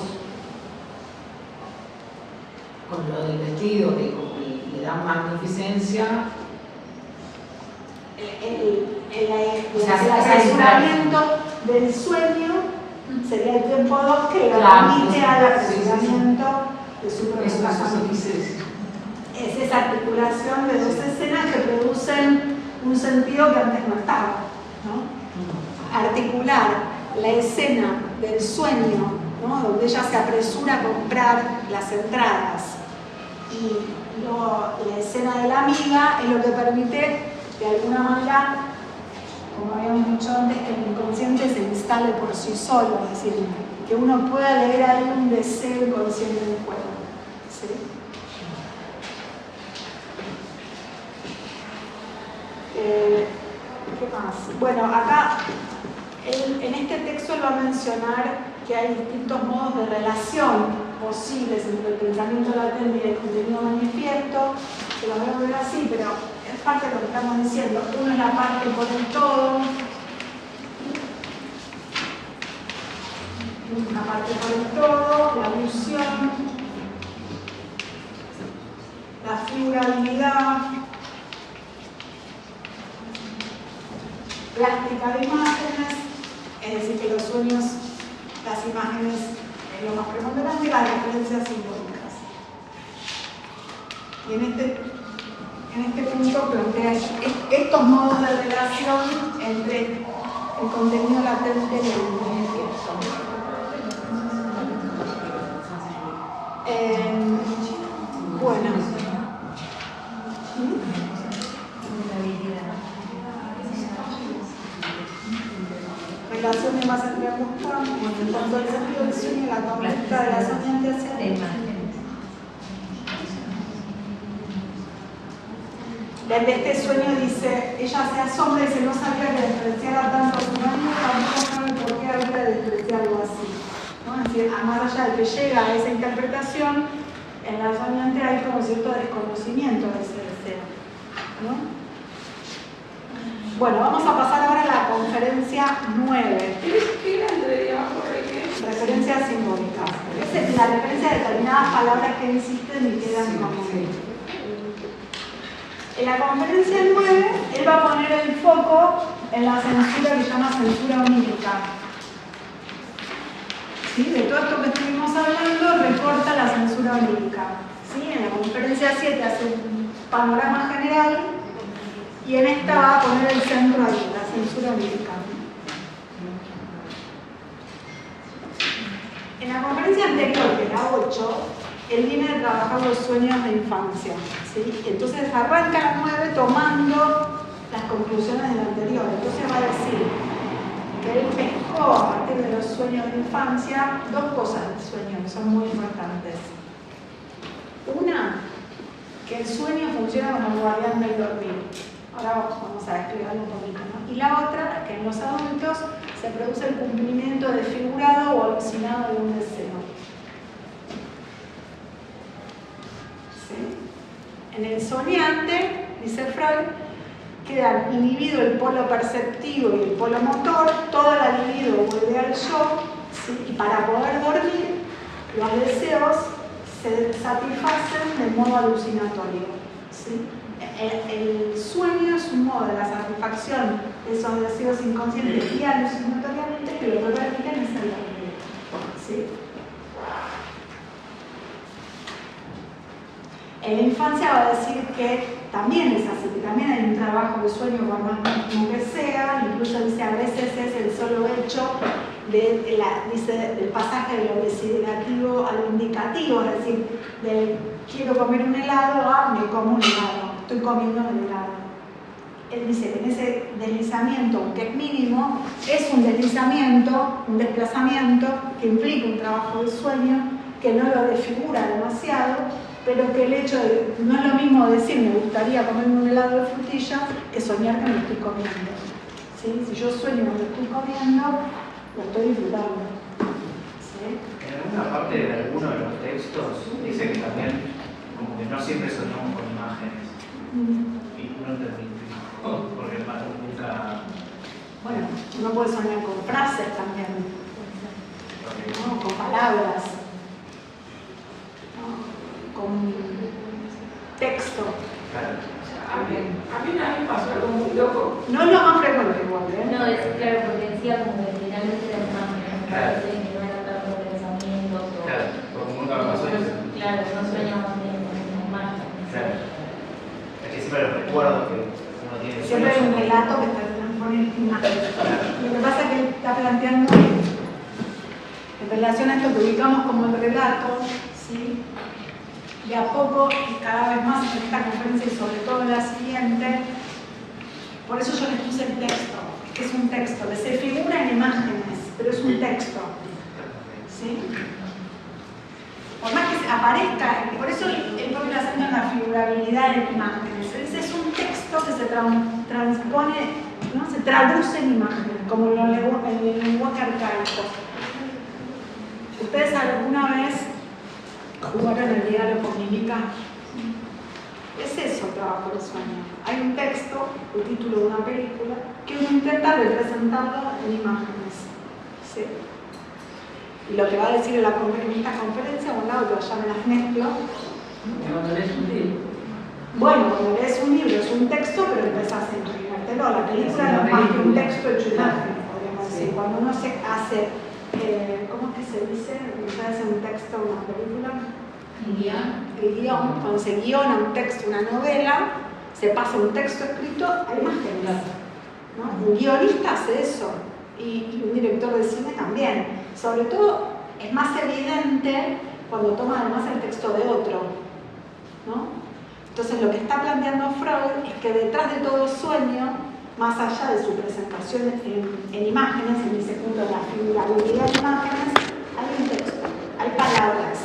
con lo del vestido, que como le da magnificencia. El apresuramiento del sueño sería el tiempo 2 que lo remite al apresuramiento de su propio desplazamiento. Es esa articulación de dos escenas que producen un sentido que antes no estaba, ¿no? Articular la escena del sueño, ¿no?, donde ella se apresura a comprar las entradas, y la escena de la amiga es lo que permite, de alguna manera, como habíamos dicho antes, que el inconsciente se instale por sí solo, es decir, que uno pueda leer ahí un deseo inconsciente del juego. ¿Sí? ¿Qué más? Bueno, acá en este texto él va a mencionar que hay distintos modos de relación posibles entre el pensamiento latente y el contenido manifiesto, que lo voy a ver así, pero es parte de lo que estamos diciendo. Uno es la parte por el todo, una parte por el todo, la alusión, la figurabilidad, plástica de imágenes, es decir, que los sueños, las imágenes es lo más preponderante, y las referencias simbólicas. Y en este punto plantea estos modos de relación entre el contenido latente y el manifiesto. Bueno. Relación de masa entre ambos campos, en cuanto al sentido del sueño y la conducta de la soñante hacia él. Desde este sueño dice, ella se asombra y dice, no sabía que despreciara tanto a su marido, tampoco sabe por qué habría de despreciarlo así. ¿No? Es decir, más allá de que llega a esa interpretación, en la soñante hay como cierto desconocimiento de ese deseo, ¿no? Bueno, vamos a pasar ahora a la conferencia 9. Referencias simbólicas. Es la referencia a determinadas palabras que insisten y quedan como. En la conferencia 9, él va a poner el foco en la censura que llama censura onírica. ¿Sí? De todo esto que estuvimos hablando, recorta la censura onírica. ¿Sí? En la conferencia 7 hace un panorama general, y en esta va a poner el centro ahí, la censura onírica. En la conferencia anterior, que era 8, él viene a trabajar los sueños de infancia, ¿sí? Entonces arranca a las 9 tomando las conclusiones del anterior. Entonces va a decir que él pescó a partir de los sueños de infancia dos cosas del sueño que son muy importantes. Una, que el sueño funciona como el guardián del dormir. Ahora vamos a explicarlo un poquito, ¿no? Y la otra, que en los adultos se produce el cumplimiento desfigurado o alucinado de un deseo. ¿Sí? En el soñante, dice Freud, quedan inhibido el polo perceptivo y el polo motor, toda la libido vuelve al yo, ¿sí? Y para poder dormir, los deseos se satisfacen de modo alucinatorio, ¿sí? El sueño es un modo de la satisfacción de esos deseos inconscientes y alucinatoriamente que lo que permiten es el dormir, ¿sí? En la infancia va a decir que también es así, que también hay un trabajo de sueño por más mínimo que sea, incluso dice a veces es el solo hecho del pasaje de lo desiderativo a lo indicativo, es decir, de quiero comer un helado a me como un helado, estoy comiendo un helado. Él dice que en ese deslizamiento, aunque es mínimo, es un deslizamiento, un desplazamiento que implica un trabajo de sueño, que no lo desfigura demasiado, pero que el hecho de, no es lo mismo decir me gustaría comerme un helado de frutilla que soñar que me estoy comiendo. ¿Sí? Si yo sueño que me estoy comiendo, lo estoy disfrutando. ¿Sí? En alguna parte de alguno de los textos dice que también como que no siempre soñamos con imágenes. Y no entendí. Porque nunca... Bueno, uno puede soñar con frases también, ¿no? Con palabras, ¿no? Con texto. Claro. A mí una vez pasó algo muy loco. No es lo más frecuente igual, ¿eh? No, es claro, porque decía como que finalmente las imágenes, Claro. parece que no era tanto pensamientos o... Claro, porque nunca me pasó eso. Claro, no sueñamos bien con una imagen. Claro. Es que siempre lo recuerdo que uno tiene Siempre hay un sueños. relato que está transformando en imágenes. Lo que pasa es que él está planteando en relación a esto que ubicamos como el relato, ¿sí? De a poco y cada vez más en esta conferencia y sobre todo en la siguiente, por eso yo les puse el texto, que es un texto que se figura en imágenes, pero es un texto, ¿sí? Por más que aparezca, por eso él pone el acento en la figurabilidad en imágenes. Él dice, es un texto que se transpone, ¿no? Se traduce en imágenes, como en el lenguaje arcaico. ¿Ustedes alguna vez jugaron el diálogo con mímica? Es eso el trabajo del sueño. Hay un texto, el título de una película, que uno intenta representarlo en imágenes. ¿Sí? Y lo que va a decir en esta conferencia, o en la otra, ya me las mezclo. Cuando lees un libro. Bueno, cuando lees un libro es un texto, pero empezás a imaginártelo. La película no es más que un texto hecho imagen, podríamos decir. Cuando uno se hace, ¿cómo es que se dice? Cuando se hace un texto, una película. El guión, cuando se guiona un texto, una novela, se pasa un texto escrito a imágenes, ¿no? Un guionista hace eso y un director de cine también. Sobre todo es más evidente cuando toma además el texto de otro, ¿no? Entonces lo que está planteando Freud es que detrás de todo sueño, más allá de su presentación en imágenes, en ese punto de la figurabilidad de imágenes, hay un texto, hay palabras.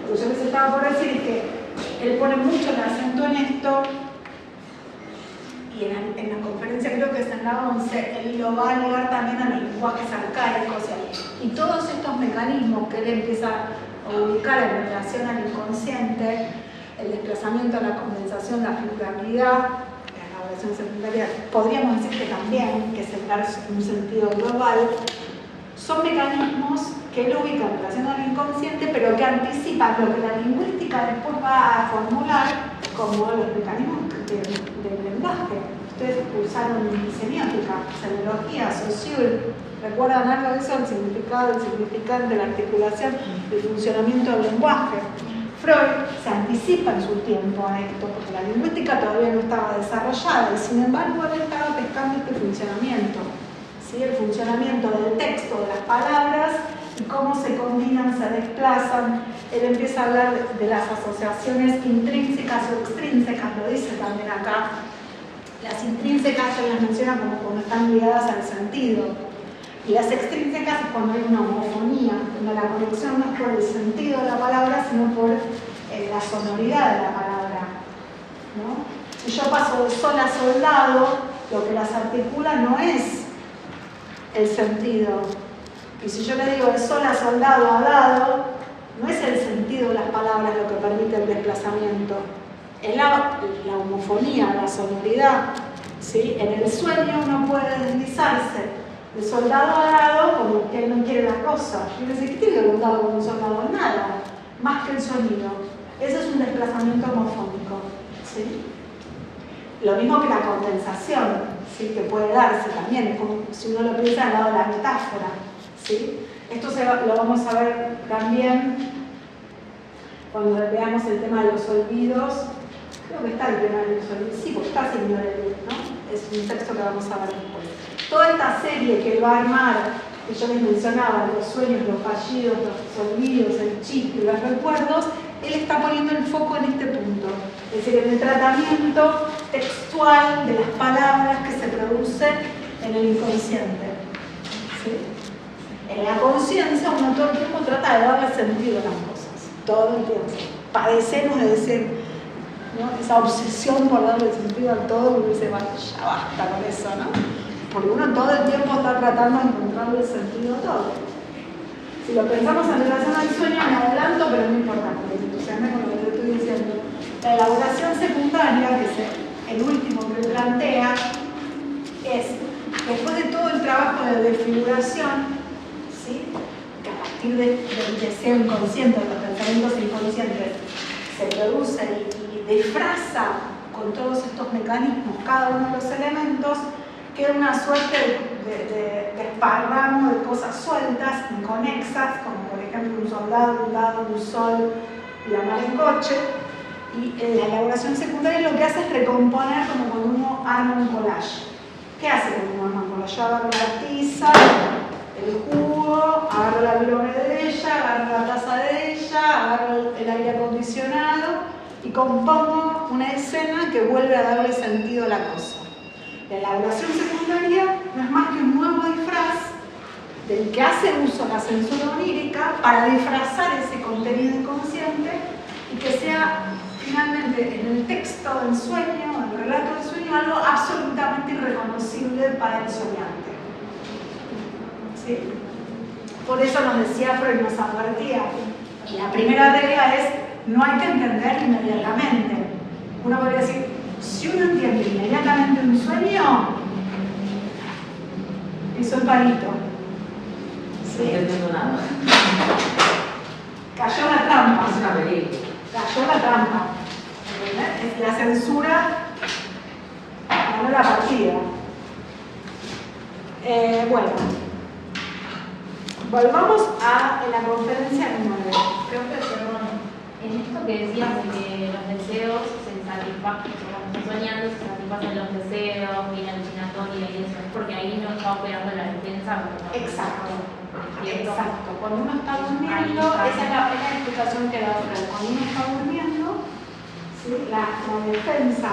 Lo que yo les estaba por decir es que él pone mucho el acento en esto, y en la conferencia, creo que es en la 11, él lo va a ligar también a los lenguajes arcaicos y todos estos mecanismos que él empieza a ubicar en relación al inconsciente, el desplazamiento, la condensación, la figurabilidad, la elaboración secundaria, podríamos decir que también, que es hablar en un sentido global, son mecanismos que él ubica en relación al inconsciente, pero que anticipan lo que la lingüística después va a formular como los mecanismos del lenguaje. Ustedes usaron semiótica, semiología, Saussure. ¿Recuerdan algo de eso? El significado, el significante, la articulación, el funcionamiento del lenguaje. Freud se anticipa en su tiempo a esto, porque la lingüística todavía no estaba desarrollada, y sin embargo él estaba pescando este funcionamiento. ¿Sí? El funcionamiento del texto, de las palabras, y cómo se combinan, se desplazan. Él empieza a hablar de las asociaciones intrínsecas o extrínsecas, lo dice también acá. Las intrínsecas él las menciona como cuando están ligadas al sentido. Y las extrínsecas es cuando hay una homofonía, cuando la conexión no es por el sentido de la palabra, sino por la sonoridad de la palabra, ¿no? Si yo paso de sol a soldado, lo que las articula no es el sentido. Y si yo le digo de sol a soldado a dado, no es el sentido de las palabras lo que permite el desplazamiento. Es la homofonía, la sonoridad, ¿sí? En el sueño uno puede deslizarse de soldado a dado como que él no quiere la cosa. Yo le dice, ¿qué tiene que ver un dado con un soldado? Nada, más que el sonido. Eso es un desplazamiento homofónico, ¿sí? Lo mismo que la condensación, ¿sí? Que puede darse también, es como si uno lo piensa al lado de la metáfora, ¿sí? Esto lo vamos a ver también cuando veamos el tema de los olvidos. Creo que está el tema de los olvidos, sí, porque está Señor Elud, ¿no? Es un texto que vamos a ver después. Toda esta serie que él va a armar, que yo les mencionaba, los sueños, los fallidos, los olvidos, el chip, los recuerdos, él está poniendo el foco en este punto. Es decir, en el tratamiento textual de las palabras que se producen en el inconsciente. ¿Sí? En la conciencia uno todo el tiempo trata de darle sentido a las cosas. Todo el tiempo. Padecemos de decir, ¿no? Esa obsesión por darle sentido a todo, uno dice, vaya, ya basta con eso, ¿no? Porque uno todo el tiempo está tratando de encontrarle sentido a todo. Si lo pensamos en relación al sueño, me adelanto, pero no importa, porque me entusiasme con lo que te estoy diciendo. La elaboración secundaria, que es el último que plantea, es, después de todo el trabajo de desfiguración, ¿sí? Que a partir del deseo inconsciente, de los pensamientos inconscientes, se produce y disfraza con todos estos mecanismos cada uno de los elementos, queda una suerte de esparramo de cosas sueltas, inconexas, como por ejemplo un soldado, un dado, un sol y la mar en coche. Y la elaboración secundaria lo que hace es recomponer como cuando uno arma un collage. ¿Qué hace cuando uno arma un collage? Yo agarro la tiza, el jugo, agarro la virome de ella, agarro la taza de ella, agarro el aire acondicionado y compongo una escena que vuelve a darle sentido a la cosa. La elaboración secundaria no es más que un nuevo disfraz del que hace uso la censura onírica para disfrazar ese contenido inconsciente y que sea finalmente en el texto del sueño, en el relato del sueño, algo absolutamente irreconocible para el soñante. ¿Sí? Por eso nos decía Freud, nos advertía, y la primera regla es no hay que entender inmediatamente. Uno podría decir, si uno entiende inmediatamente un sueño, hizo el palito. ¿Sí? No entiendo nada. Cayó la trampa. Es una película. Cayó la trampa. ¿Entendés? La censura ganó la partida. Bueno, volvamos a la conferencia número 9. Creo que, perdón, en esto que decías de que los deseos se satisfacen, cuando estás soñando se satisfacen los deseos, y la alucinatoria y eso, es porque ahí no está operando la defensa. Exacto. ¿Cierto? Exacto. Cuando uno está durmiendo, esa es la explicación que da Freud. Cuando uno está durmiendo, ¿sí? la defensa,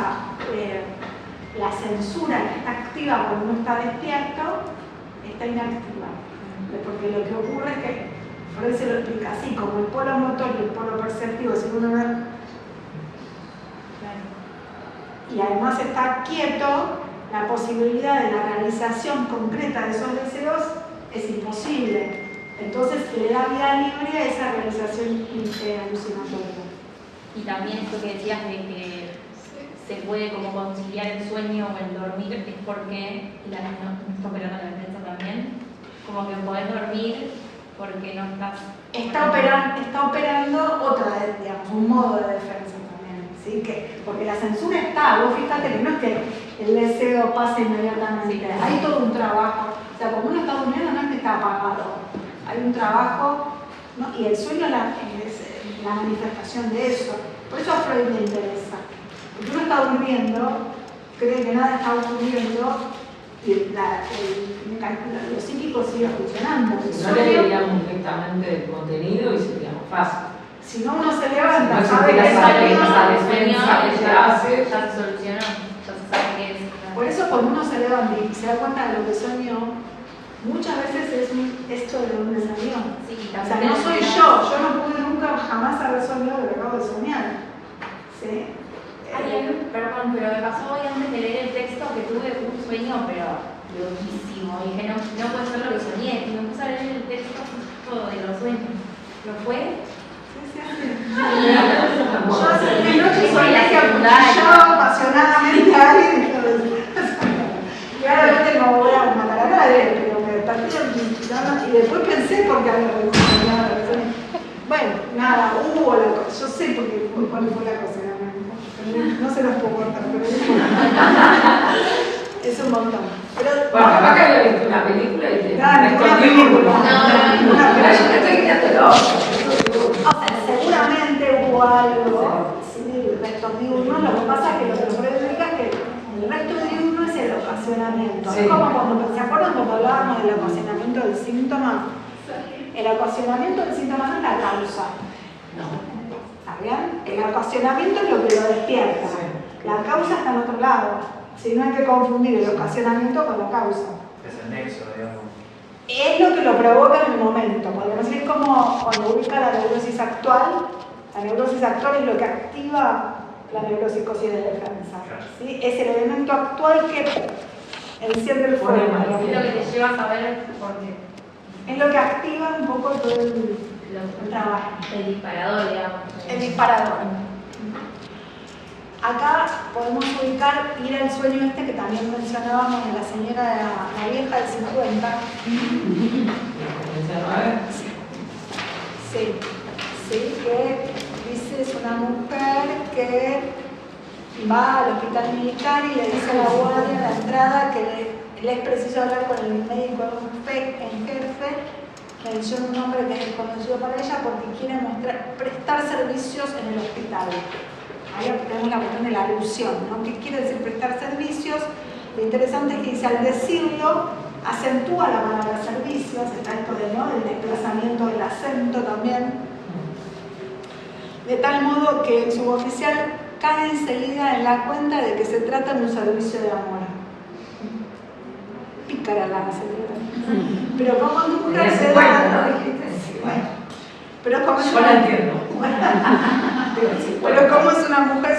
la censura que está activa cuando uno está despierto, está inactiva. Porque lo que ocurre es que Freud se lo explica así, como el polo motor y el polo perceptivo, si uno no, y además está quieto, la posibilidad de la realización concreta de esos deseos es imposible. Entonces le da vida libre a esa realización alucinatoria. Y también esto que decías de que se puede como conciliar el sueño o el dormir, es porque no está operando la defensa también. Como que podés dormir porque no estás... Está operando otra, digamos, un modo de defensa también, ¿sí? Porque la censura está, vos fíjate que no es que el deseo pase inmediatamente, Sí. hay todo un trabajo, o sea, cuando uno está durmiendo no es que está apagado, hay un trabajo, ¿no? Y el sueño es la manifestación de eso, por eso a Freud le interesa, porque uno está durmiendo, cree que nada está ocurriendo, y el lo psíquico sigue funcionando. El Si no sueño, leeríamos directamente el contenido y sería más fácil. si no uno se levanta, No sabe que es esa sueño, defensa que se hace. Ya se solucionó, ya se sabe qué es. por eso cuando uno se levanta y se da cuenta de lo que soñó, muchas veces es esto de dónde salió. Sí, O sea, no soy yo no pude nunca jamás haber soñado lo que acabo de soñar. ¿Sí? Perdón, pero me pasó hoy antes de leer el texto que tuve un sueño, pero loquísimo. Y dije, no puede ser lo que soñé. Y me puse a leer el texto justo de los sueños. ¿Lo fue? Yo hace 3 noches soñé que acuchillaba apasionadamente a alguien y ahora no voy a matar a nadie, pero me desperté y después pensé porque había soñado. Bueno, nada, hubo la cosa, yo sé cuál fue la cosa, no se los puedo contar, pero es un montón. Pero, Bueno, capaz que había visto una película y te ninguna película. Ninguna Pero yo película. te estoy quedando loco. O sea, seguramente hubo algo, sí, restos diurnos, lo que pasa es que lo que Freud indica es que el resto diurno es el ocasionamiento. Sí. Es como cuando, ¿se acuerdan cuando hablábamos del ocasionamiento del síntoma? El ocasionamiento del síntoma no es la causa. No. ¿Está bien? El ocasionamiento es lo que lo despierta. La causa está en otro lado. Si no hay que confundir el ocasionamiento con la causa. Es el nexo, digamos. Es lo que lo provoca en el momento. Podemos decir como cuando ubica la neurosis actual. La neurosis actual es lo que activa la neuropsicosis de defensa. ¿Sí? Es el elemento actual que enciende el fuego. Es lo que te lleva a saber por qué. Es lo que activa un poco todo el trabajo. El disparador, digamos. El disparador. Acá podemos ubicar, ir al sueño este que también mencionábamos de la señora, la vieja del 50. Sí, sí, que dice, es una mujer que va al hospital militar y le dice a la guardia en la entrada que le es preciso hablar con el médico en jefe, menciona un nombre que es desconocido para ella porque quiere prestar servicios en el hospital. Ahí tenemos la cuestión de la alusión, ¿no? ¿Qué quiere decir prestar servicios? Lo interesante es que dice, al decirlo, acentúa la palabra servicios, está esto de, ¿no?, del desplazamiento del acento también, de tal modo que el suboficial cae enseguida en la cuenta de que se trata de un servicio de amor. Pícara la señora. Pero como mujer se da... Bueno, pero como yo la entiendo. Pero como es una mujer,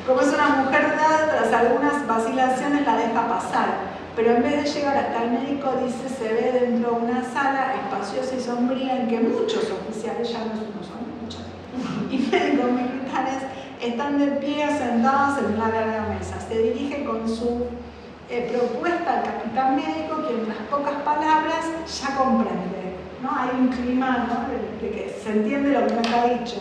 como es una mujer dada, tras algunas vacilaciones la deja pasar. Pero en vez de llegar hasta el médico, dice, se ve dentro de una sala espaciosa y sombría en que muchos oficiales, ya no son muchos, y médicos militares están de pie sentados en una larga mesa. Se dirige con su propuesta al capitán médico, quien en las pocas palabras ya comprende, ¿no? Hay un clima, ¿no?, de que se entiende lo que me ha dicho.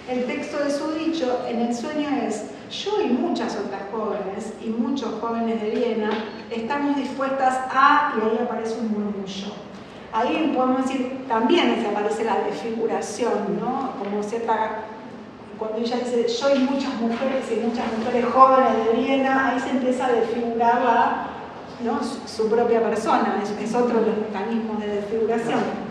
El texto de su dicho en el sueño es: yo y muchas otras jóvenes y muchos jóvenes de Viena estamos dispuestas a, y ahí aparece un murmullo. Ahí podemos decir, también aparece la desfiguración, ¿no? Como cierta, cuando ella dice yo y muchas mujeres jóvenes de Viena, ahí se empieza a desfigurar ¿no?, su propia persona, es otro de los mecanismos de desfiguración.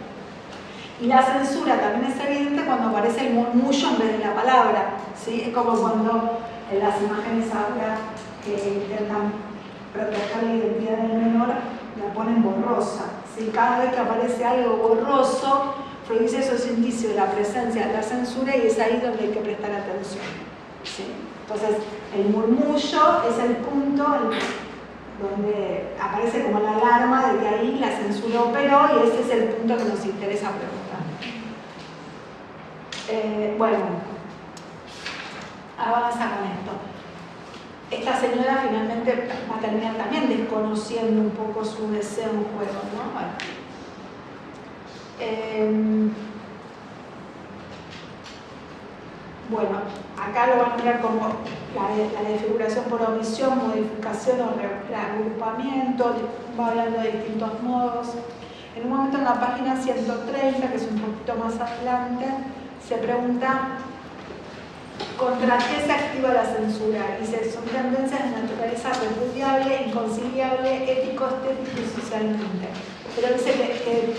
Y la censura también es evidente cuando aparece el murmullo en vez de la palabra, ¿sí? Es como cuando en las imágenes habla que intentan proteger la identidad del menor, la ponen borrosa, ¿sí? Cada vez que aparece algo borroso, Freud dice eso es indicio de la presencia de la censura y es ahí donde hay que prestar atención, ¿sí? Entonces, el murmullo es el punto donde aparece como la alarma de que ahí la censura operó y ese es el punto que nos interesa preguntar. Bueno, avanza con esto. Esta señora finalmente va a terminar también desconociendo un poco su deseo en juego, ¿no? Bueno, acá lo van a mirar como la desfiguración por omisión, modificación o reagrupamiento, va hablando de distintos modos. En un momento en la página 130, que es un poquito más adelante, se pregunta ¿Contra qué se activa la censura? Dice, son tendencias de naturaleza repudiable, inconciliable, ético, estético y socialmente. Pero dice que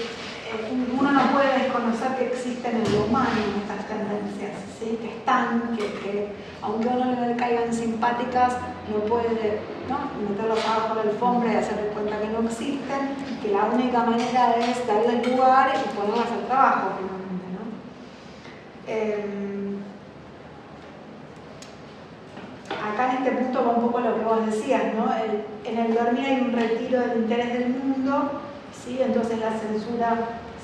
uno no puede desconocer que existen en lo humano estas tendencias, ¿sí? Que están, que aunque a uno no le caigan simpáticas, no puede, ¿no?, meterlos abajo de la alfombra y hacerle cuenta que no existen, que la única manera es darles lugar y ponerlas al trabajo, finalmente, ¿no? Acá en este punto va un poco lo que vos decías, ¿no? En el dormir hay un retiro del interés del mundo, ¿sí? Entonces la censura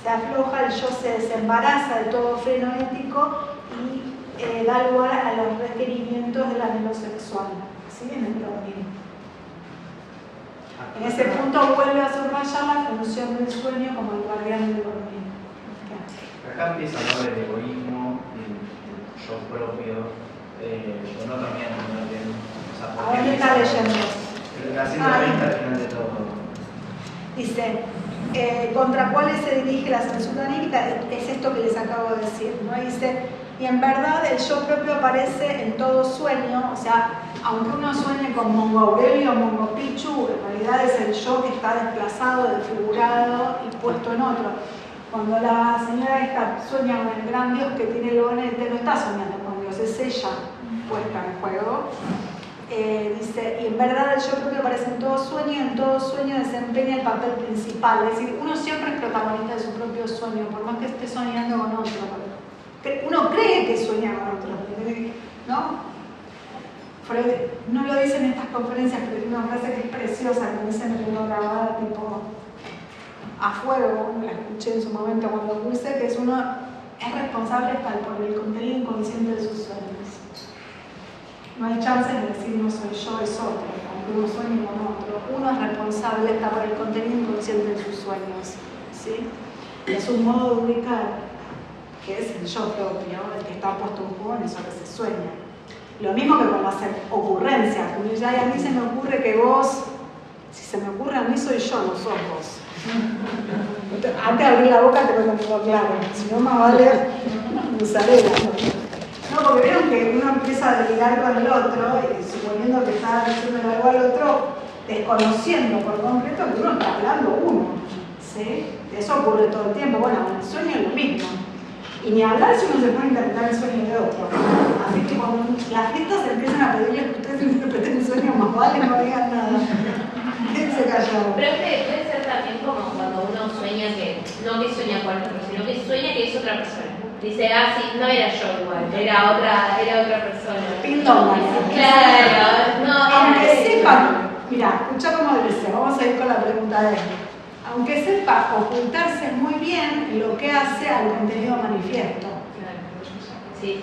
se afloja, el yo se desembaraza de todo freno ético y da lugar a los requerimientos del anhelo sexual, ¿sí? En el dormir. En ese punto vuelve a subrayar la función del sueño como el guardián del dormir. Acá empieza a hablar del egoísmo, del yo propio, con otro miedo también. O sea, ¿A dónde está leyendo? La 130 al final de todo. Dice, ¿contra cuáles se dirige la censura anímica? Es esto que les acabo de decir, ¿no? Dice, y en verdad el yo propio aparece en todo sueño, o sea, aunque uno sueñe con Mongo Aurelio o Mongo Pichu, en realidad es el yo que está desplazado, desfigurado y puesto en otro. Cuando la señora esta sueña con el gran Dios que tiene el bonete, no está soñando con Dios, es ella puesta en juego. Dice, y en verdad el yo propio aparece en todo sueño y en todo sueño desempeña el papel principal. Es decir, uno siempre es protagonista de su propio sueño, por más que esté soñando con otro. Uno cree que sueña con otro, ¿no? Freud no lo dice en estas conferencias, pero tiene una frase que es preciosa, que dice me tengo grabada tipo a fuego, la escuché en su momento cuando puse, que es uno es responsable hasta por el contenido inconsciente de sus sueños. No hay chance de decir no soy yo, es otro, aunque uno sueñe con otro. Uno es responsable hasta por el contenido inconsciente de sus sueños, ¿sí? Es un modo de ubicar, que es el yo propio, el que está puesto en juego en eso que se sueña. Lo mismo que cuando hacen ocurrencias, cuando dice, ay, a mí se me ocurre que vos, si se me ocurre a mí soy yo, no sos vos. Antes de abrir la boca te lo tengo claro, si no más vale musarela, ¿no? No, porque vieron que uno empieza a delirar con el otro y suponiendo que está diciendo algo al otro, desconociendo por completo que uno está hablando uno, ¿sí? Eso ocurre todo el tiempo. Bueno, en el sueño es lo mismo. Y ni hablar si uno se puede interpretar el sueño de otro. Así que cuando las fiestas empiezan a pedirles que ustedes interpreten el sueño, más vale no digan nada. Quédense callados. Pero es que puede ser también como cuando uno sueña que, no que sueña con otro, sino que sueña que es otra persona. Dice, ah, sí, no era yo igual, era otra persona. Pindonga. Claro, no, aunque sepa, mira, escucha cómo dice, vamos a ir con la pregunta de él. Aunque sepa ocultarse muy bien lo que hace al contenido manifiesto. Sí.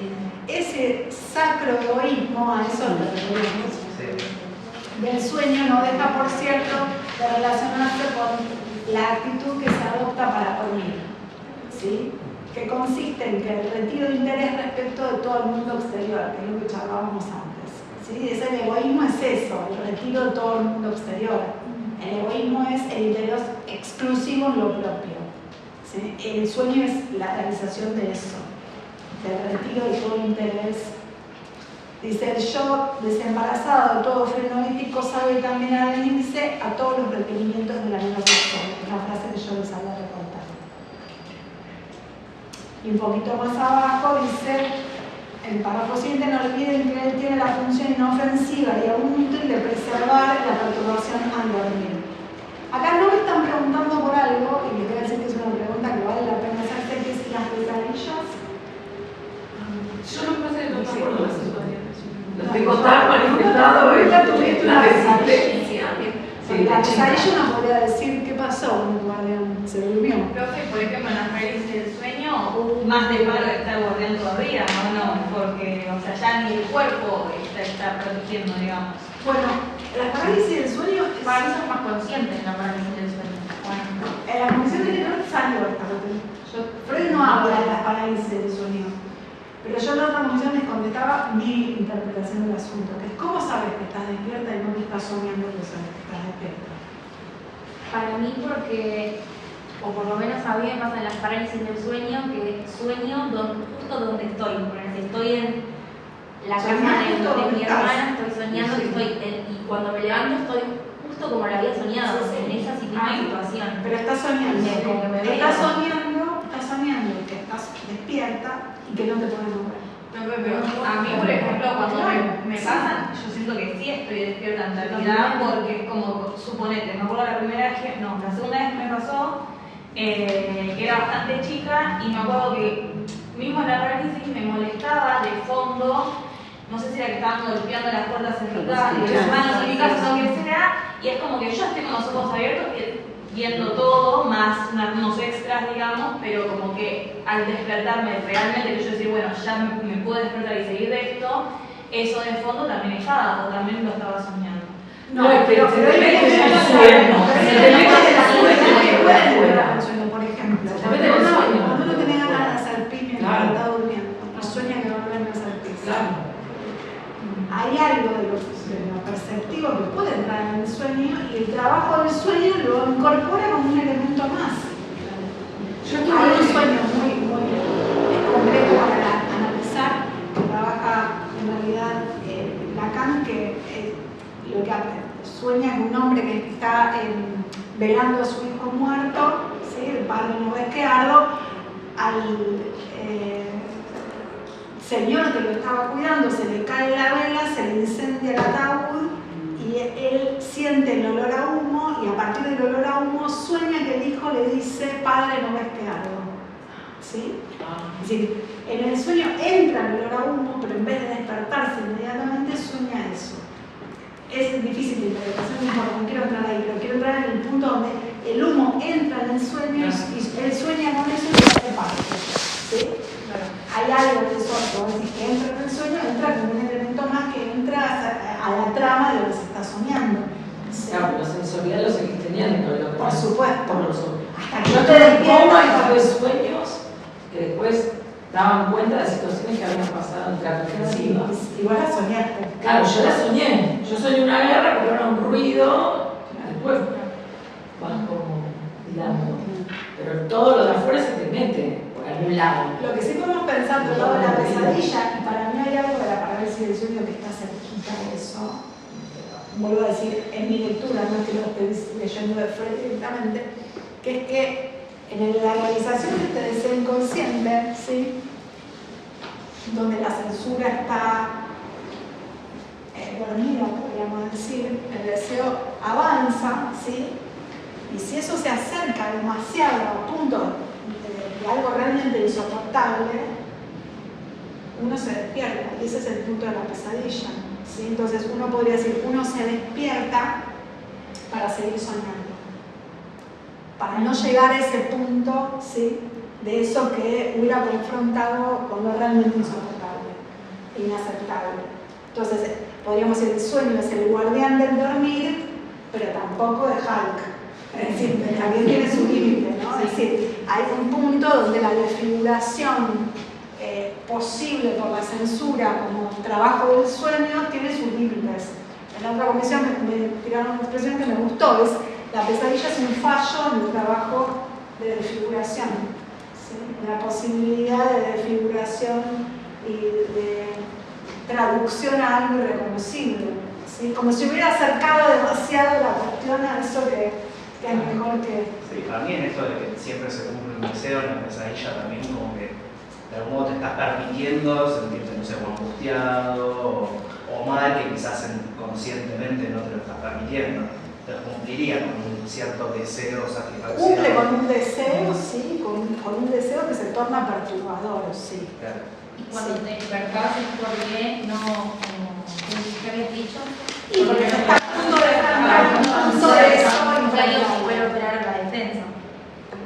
Ese sacro egoísmo, a eso lo referimos, del sueño no deja, por cierto, de relacionarse con la actitud que se adopta para dormir, ¿sí? Que consiste en que el retiro de interés respecto de todo el mundo exterior, que es lo que charlábamos antes, ¿sí? El egoísmo es eso, el retiro de todo el mundo exterior. El egoísmo es el interés exclusivo en lo propio, ¿sí? El sueño es la realización de eso, del retiro de todo el interés. Dice, el yo desembarazado de todo freno ético sabe también adherirse a todos los requerimientos de la vida sexual, una frase que yo les había recortado. Y un poquito más abajo dice, en el párrafo siguiente, no olviden que él tiene la función inofensiva y aún útil de preservar la perturbación al dormir. Acá no me están preguntando por algo, y les voy a decir que es una pregunta que vale la pena hacerse, que es las pesadillas. Yo no me sé, no me acuerdo de eso todavía. Lo tengo tan manifestado, Ya tuviste una resistencia. Sí, la de chica. pesadilla uno podría decir, ¿qué pasó con el guardián? Se durmió. Profe, por ejemplo, en las parálisis del sueño, más de paro está el guardián todavía, ¿no? Porque, o sea, ya ni el cuerpo está protegiendo, digamos. Bueno, las parálisis del sueño, Para mí son más conscientes en la parálisis del sueño. Bueno, en la función de Leonard salió esta Freud no habla de las parálisis del sueño, pero yo en la otra función les contestaba mi interpretación del asunto, que es cómo sabes que estás despierta y no que estás soñando que sabes que estás despierta. Para mí porque, o por lo menos a mí me pasa en las parálisis del sueño, que sueño justo donde estoy. Porque si estoy la cama de mi hermana, estoy soñando que estoy, y cuando me levanto estoy justo como la había soñado, en esa misma situación. Pero estás soñando, Como que me veo. estás soñando que estás despierta y que no te puedes mover. No, pero a mí, por ejemplo, cuando me pasan, yo siento que sí estoy despierta en realidad, porque es como, suponete, me acuerdo la primera vez que, no, la segunda vez que me pasó, que era bastante chica, y me acuerdo que mismo en la parálisis me molestaba de fondo, no sé si era que estaban golpeando las puertas cerradas, y las manos en mi casa, lo que sea, y es como que yo estoy con los ojos abiertos, viendo todo, más unos extras, digamos, pero como que al despertarme realmente, que yo decía, bueno, ya me puedo despertar y seguir de esto, eso de fondo también estaba, o también lo estaba soñando. No, pero se te mete en el sueño. Se te mete en el sueño. Por ejemplo, Se te mete en el sueño. cuando uno tiene ganas de hacer pis mientras Claro. está durmiendo, y sueña que va a volver a hacer pis. Claro. Hay algo de lo perceptivo que puede entrar en el sueño y el trabajo del sueño lo incorpora como un elemento más. Hay un sueño muy complejo para analizar, que trabaja en realidad Lacan, que lo que sueña con un hombre que está velando a su hijo muerto, ¿sí? El padre no ve Esqueardo, al señor que lo estaba cuidando se le cae la vela, se le incendia el ataúd y él siente el olor a humo y a partir del olor a humo sueña que el hijo le dice, padre, no ves Esqueardo. ¿Sí? Es decir, en el sueño entra el olor a humo, pero en vez de despertarse inmediatamente sueña eso. Es difícil de interpretación, no quiero entrar ahí, pero quiero entrar en el punto donde el humo entra en el sueño y él sueña con eso y se hace parte. ¿Sí? Hay algo de eso, que entra en el sueño, entra como un elemento más que entra a la trama de lo que se está soñando. ¿Sí? Claro, pero sensorial lo seguís teniendo. Lo que Por pasa supuesto. Por los ojos. Hasta que Yo no te tuve despiertas. y tuve sueños que después daban cuenta de situaciones que habían pasado en terapia intensiva. Igual la soñaste. Claro, yo la soñé. Yo soñé una guerra porque era un ruido. Después vas como hilando. Pero todo lo de afuera se te mete por algún lado. Lo que sí podemos pensar por lado de la pesadilla, y para mí hay algo de la parálisis del sueño que está cerquita de eso. Vuelvo a decir, en mi lectura, no es que lo esté leyendo de frente directamente, que es que en la realización de este deseo inconsciente, ¿sí? Donde la censura está dormida, podríamos decir, el deseo avanza, ¿sí? Y si eso se acerca demasiado a punto de algo realmente insoportable, uno se despierta, y ese es el punto de la pesadilla, ¿sí? Entonces uno podría decir, uno se despierta para seguir soñando, para no llegar a ese punto, ¿sí? De eso que hubiera confrontado con lo realmente insoportable, inaceptable. Entonces podríamos decir, el sueño es el guardián del dormir, pero tampoco de Hulk. Es decir, también tiene su límite, ¿no? Es decir, hay un punto donde la desfiguración posible por la censura como trabajo del sueño tiene sus límites. En la otra comisión me tiraron una expresión que me gustó, es la pesadilla es un fallo en el trabajo de desfiguración, ¿sí? En la posibilidad de desfiguración y de traducción a algo irreconocible, ¿sí? Como si hubiera acercado demasiado la cuestión a eso que es mejor que... Sí, para mí en esto de que siempre se cumple un deseo, en la pesadilla también como que de algún modo te estás permitiendo sentirte, no sé, o angustiado o mal, que quizás conscientemente no te lo estás permitiendo. Te cumpliría con un cierto deseo, satisfacción. Cumple con un deseo, sí, con un deseo que se torna perturbador, sí. Claro. Y cuando te despertabas es porque no, ¿qué habías dicho? Y porque se está a punto de fracaso, Nunca iba a poder operar la defensa.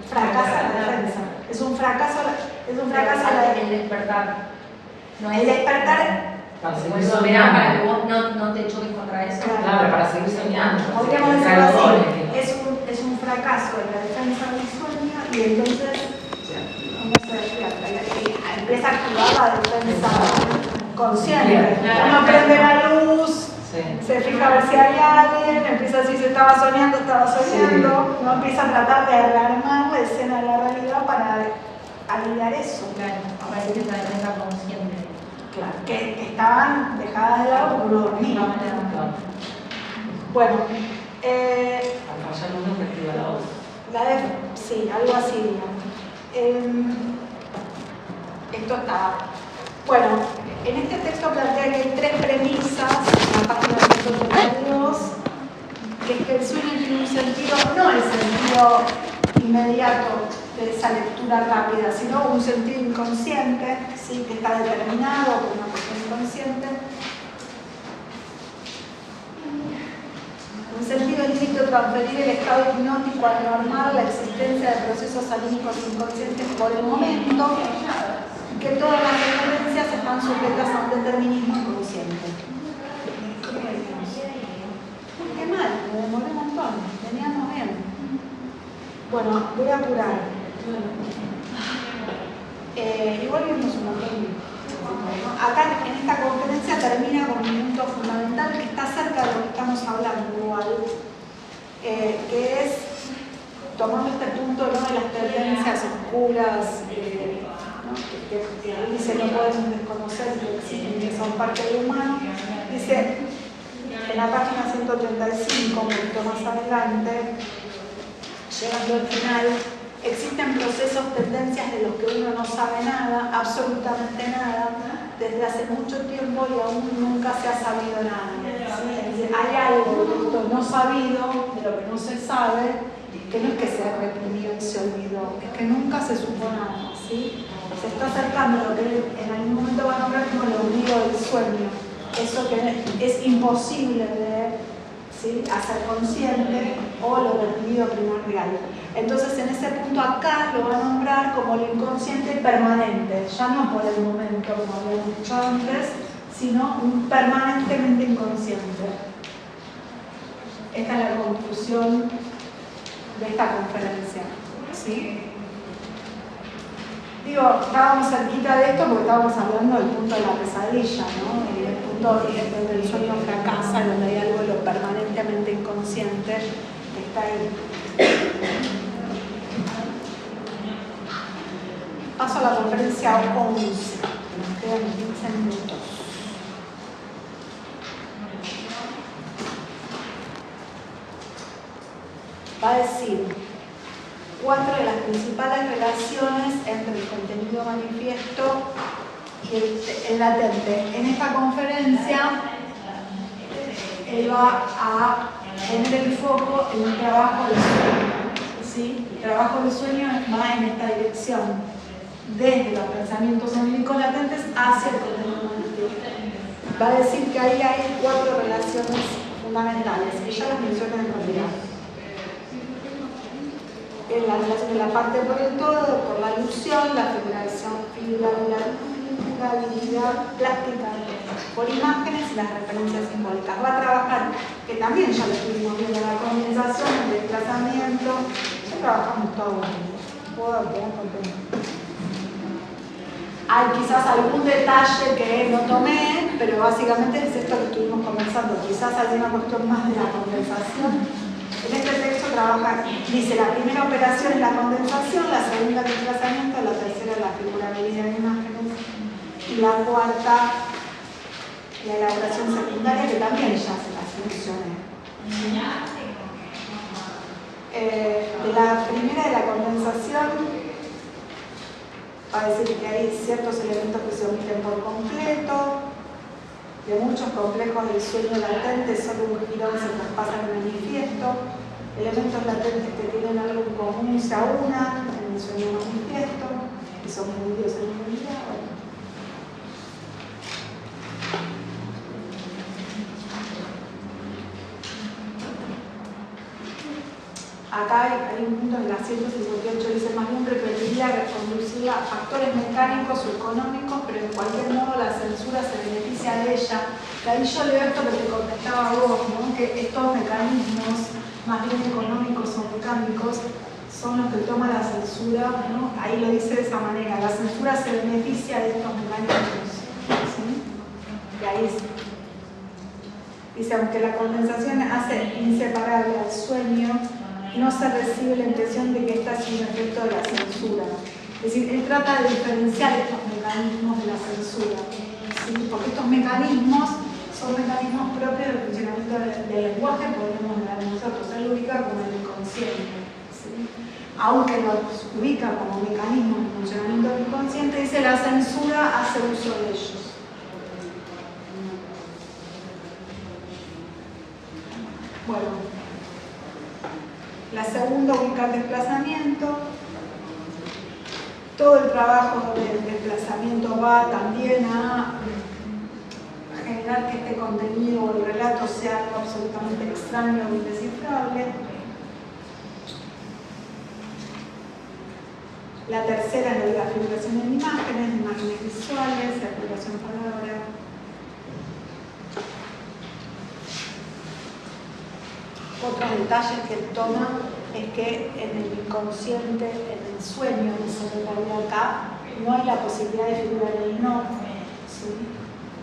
fracasa la defensa. Es un fracaso El despertar. No el despertar. Para seguir Bueno, operar para que soñando. vos no te choques contra eso. Claro, para seguir soñando. Podríamos para decirlo seguir así, creando es un fracaso en la defensa del sueño y entonces uno se despierta y empieza a activar la defensa consciente. Uno prende la luz, se fija a ver si hay alguien, empieza a decir si estaba soñando, uno empieza a tratar de alarmar la escena de la realidad para aliviar eso. Claro, aparece que esa defensa consciente. Claro, que estaban dejadas de lado porque uno dormía. Bueno, Acá ya no me activa la otra. sí, algo así, digamos. Esto está. Bueno, en este texto plantea que hay tres premisas, en la página 132, que es que el sueño tiene un sentido, no el sentido inmediato de esa lectura rápida, sino un sentido inconsciente, ¿sí? Que está determinado por una cuestión inconsciente. Un sentido lícito transferir el estado hipnótico al normal, la existencia de procesos anímicos inconscientes por el momento, que todas las experiencias están sujetas a un determinismo inconsciente. Qué mal, me demoré un montón, veníamos bien. Bueno, voy a apurar. Igual vimos un montón. Acá en esta conferencia termina con un punto fundamental que está cerca de lo que estamos hablando igual, que es tomando este punto, ¿no?, de las tendencias oscuras, ¿no?, que dice no podemos desconocer que existen, que son parte del humano. Dice en la página 135, un poquito más adelante, llegando al final, existen procesos, tendencias de los que uno no sabe nada, absolutamente nada, desde hace mucho tiempo y aún nunca se ha sabido nada. ¿Sí? Hay algo de esto no sabido, de lo que no se sabe, que no es que se reprimió y se olvidó, es que nunca se supo nada. ¿Sí? Se está acercando a lo que en algún momento va a nombrar como el olvido del sueño, eso que es imposible de, ¿sí?, hacer consciente, o lo reprimido primordial. Entonces, en ese punto acá lo va a nombrar como lo inconsciente permanente, ya no por el momento, como habíamos dicho antes, sino un permanentemente inconsciente. Esta es la conclusión de esta conferencia. ¿Sí? Digo, estábamos cerquita de esto porque estábamos hablando del punto de la pesadilla, ¿no? El punto donde el sueño fracasa, donde hay algo de lo permanentemente inconsciente que está ahí. Paso a la conferencia 11, nos quedan 15 minutos. Va a decir 4 de las principales relaciones entre el contenido manifiesto y el latente. En esta conferencia, él va a poner el foco en el trabajo del sueño. ¿Sí? El trabajo del sueño va en esta dirección, desde los pensamientos oníricos latentes hacia el contenido manifiesto. Va a decir que ahí hay 4 relaciones fundamentales, que ya las mencioné en realidad. En la relación de la parte por el todo, por la alusión, la figurabilidad plástica por imágenes y las referencias simbólicas. Va a trabajar, que también ya lo estuvimos viendo, la condensación, el desplazamiento, ya trabajamos todo. Puedo quedar contento. Hay quizás algún detalle que no tomé, pero básicamente es esto que estuvimos conversando. Quizás hay una cuestión más de la condensación. En este texto trabaja, dice, la primera operación es la condensación, la segunda el desplazamiento, la tercera la figurabilidad de imágenes y la cuarta la elaboración secundaria, que también ya se las mencioné. De la primera, de la condensación, va a decir que hay ciertos elementos que se omiten por completo. De muchos complejos del sueño latente, solo un jirón se traspasa en el manifiesto. Elementos latentes que tienen algo en común se aunan en el sueño manifiesto, y son fundidos en una unidad. Acá hay un punto en la 158, dice, más bien preferiría reconducirla a factores mecánicos o económicos, pero en cualquier modo la censura se beneficia de ella. De ahí yo leo esto que te contestaba vos, ¿no?, que estos mecanismos, más bien económicos o mecánicos, son los que toma la censura, ¿no? Ahí lo dice de esa manera, la censura se beneficia de estos mecanismos. ¿Sí? Y ahí dice, aunque la condensación hace inseparable al sueño, no se recibe la impresión de que esta es un efecto de la censura. Es decir, él trata de diferenciar estos mecanismos de la censura. ¿sí? Porque estos mecanismos son mecanismos propios del funcionamiento del lenguaje, podemos dar nosotros, él lo ubica como el inconsciente, ¿sí? Aunque lo ubica como mecanismo de funcionamiento del inconsciente, dice la censura hace uso de ellos. Bueno, la segunda ubica el desplazamiento. Todo el trabajo del desplazamiento va también a generar que este contenido o el relato sea algo absolutamente extraño o indescifrable. La tercera es la de la figuración en imágenes visuales, la figuración palabra. Otros detalles que toma es que en el inconsciente, en el sueño, dice en realidad acá, no hay la posibilidad de figurar el no, ¿sí?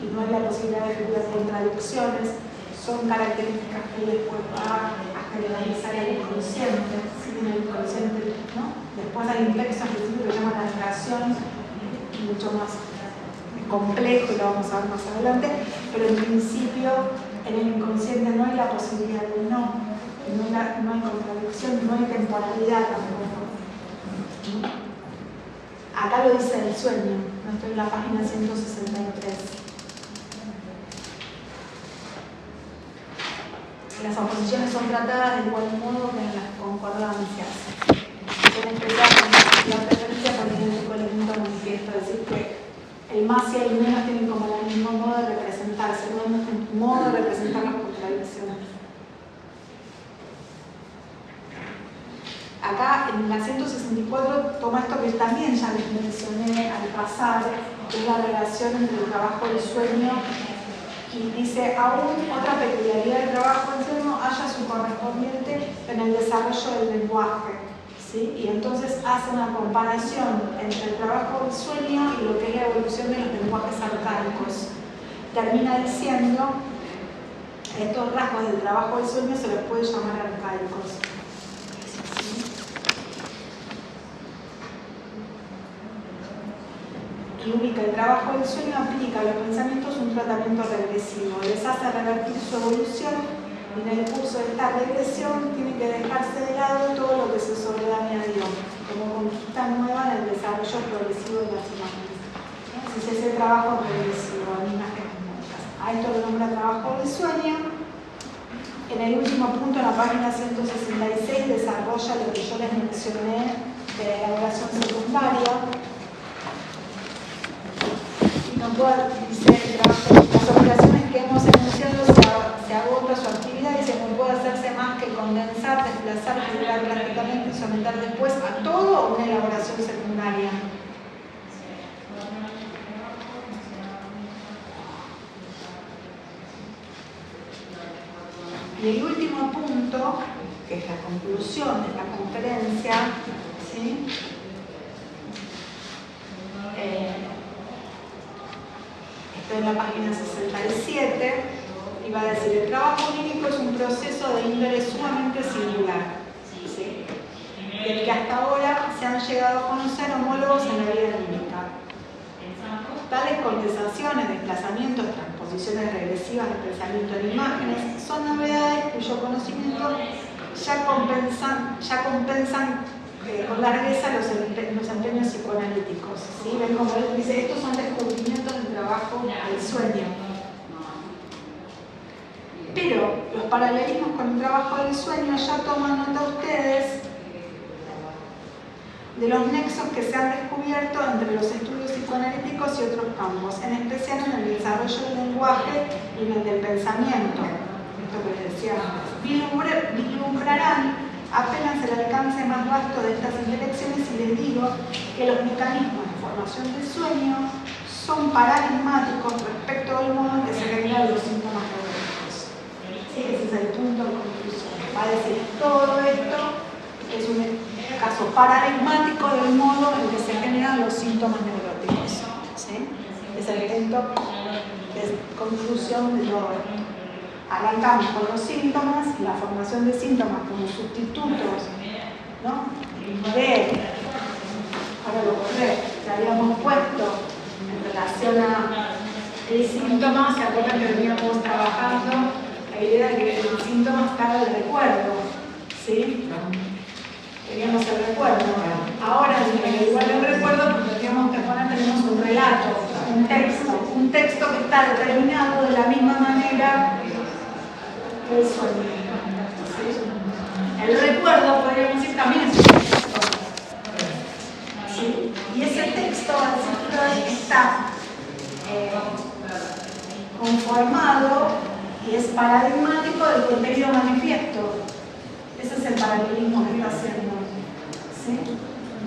Y no hay la posibilidad de figurar contradicciones, son características que después va a generalizar el inconsciente, ¿sí? En el inconsciente, ¿no? Después hay un texto específico que se llama la relación, mucho más complejo, y lo vamos a ver más adelante, pero en principio en el inconsciente no hay la posibilidad de no. No hay contradicción, no hay temporalidad tampoco. Acá lo dice el sueño, no estoy en la página 163. Las oposiciones son tratadas de igual modo que en las concordancias. En especial la preferencia por idéntico elemento manifiesto, es decir, que el más y el menos tienen como el mismo modo de representarse, no es un modo de representar las contradicciones. Acá en la 164 toma esto que también ya les mencioné al pasar, que es la relación entre el trabajo del sueño, y dice, aún otra peculiaridad del trabajo del sueño haya su correspondiente en el desarrollo del lenguaje, ¿sí? Y entonces hace una comparación entre el trabajo del sueño y lo que es la evolución de los lenguajes arcaicos. Termina diciendo, estos rasgos del trabajo del sueño se los puede llamar arcaicos. Y ubica el trabajo del sueño, aplica a los pensamientos un tratamiento regresivo, les hace revertir su evolución y en el curso de esta regresión tiene que dejarse de lado todo lo que se sobreañadió como conquista nueva en el desarrollo progresivo de las imágenes. Ese es el trabajo regresivo en imágenes nuevas. A esto lo nombra trabajo del sueño. En el último punto, en la página 166, desarrolla lo que yo les mencioné de la elaboración secundaria. No puede, dice, las operaciones que hemos enunciado se agota su actividad y no puede hacerse más que condensar, desplazar, figurar prácticamente y someter después a todo una elaboración secundaria. Y el último punto, que es la conclusión de esta conferencia, ¿sí? Estoy en la página 67, y va a decir, el trabajo onírico es un proceso de índole sumamente singular, ¿sí? Del que hasta ahora se han llegado a conocer homólogos en la vida anímica. Tales condensaciones, desplazamientos, transposiciones regresivas de pensamiento en imágenes son novedades cuyo conocimiento ya compensan con largueza los empeños psicoanalíticos. ¿Sí? Ven como él dice, estos son descubrimientos del trabajo del sueño. Pero los paralelismos con el trabajo del sueño ya toman nota ustedes de los nexos que se han descubierto entre los estudios psicoanalíticos y otros campos, en especial en el desarrollo del lenguaje y en el del pensamiento. Esto que les decía antes. Vislumbrarán apenas el alcance más vasto de estas intelecciones y les digo que los mecanismos de formación del sueño son paradigmáticos respecto del modo en que se generan los síntomas neurológicos. Sí, ese es el punto de conclusión. Va a decir, todo esto es un caso paradigmático del modo en que se generan los síntomas neuróticos. ¿Sí? Es el punto de conclusión de todo esto. Arrancamos con los síntomas, la formación de síntomas como sustitutos, ¿no? Ahora lo corré, que habíamos puesto en relación a el síntoma, ¿se acuerdan que veníamos trabajando? La idea de que el síntoma estaba el recuerdo, ¿sí? Teníamos el recuerdo. Ahora, igual el recuerdo, porque teníamos que poner, tenemos un relato, un texto que está determinado de la misma manera que el sueño. ¿Sí? El recuerdo, podríamos decir, también es un texto. ¿Sí? Y ese texto, está conformado y es paradigmático del contenido manifiesto. Ese es el paralelismo que está haciendo. ¿Sí?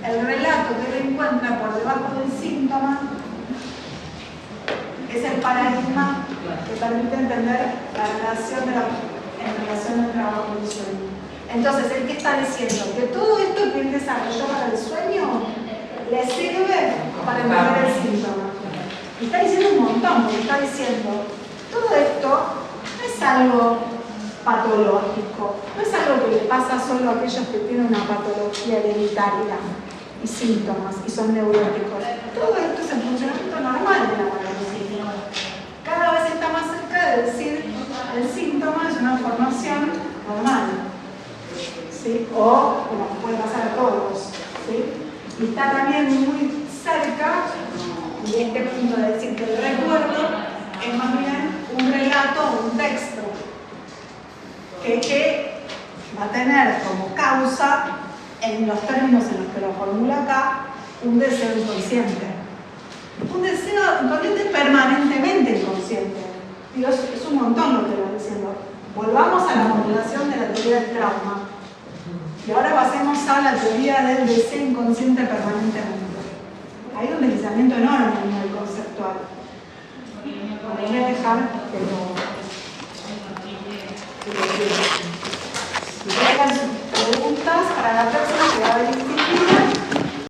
El relato que él encuentra por debajo del síntoma es el paradigma que permite entender la relación en relación al trabajo del sueño. Entonces, ¿el qué está diciendo? Que todo esto que él desarrolló para el sueño le sirve para entender el síntoma. Y está diciendo un montón, porque está diciendo, todo esto no es algo patológico, no es algo que le pasa solo a aquellos que tienen una patología hereditaria y síntomas y son neuróticos. Todo esto es el funcionamiento normal de la neurología. Cada vez está más cerca de decir el síntoma es una formación normal, ¿sí? O como puede pasar a todos, ¿sí? Y está también muy cerca de este punto de decir que el recuerdo es más bien un relato o un texto que va a tener como causa, en los términos en los que lo formula acá, un deseo inconsciente. Un deseo inconsciente permanentemente inconsciente. Digo, es un montón lo que va diciendo. Volvamos a la formulación de la teoría del trauma. Y ahora pasemos a la teoría del deseo inconsciente permanentemente. Hay un deslizamiento enorme a nivel conceptual. Voy a dejar que dejan sus preguntas para la próxima que va a haber disciplina.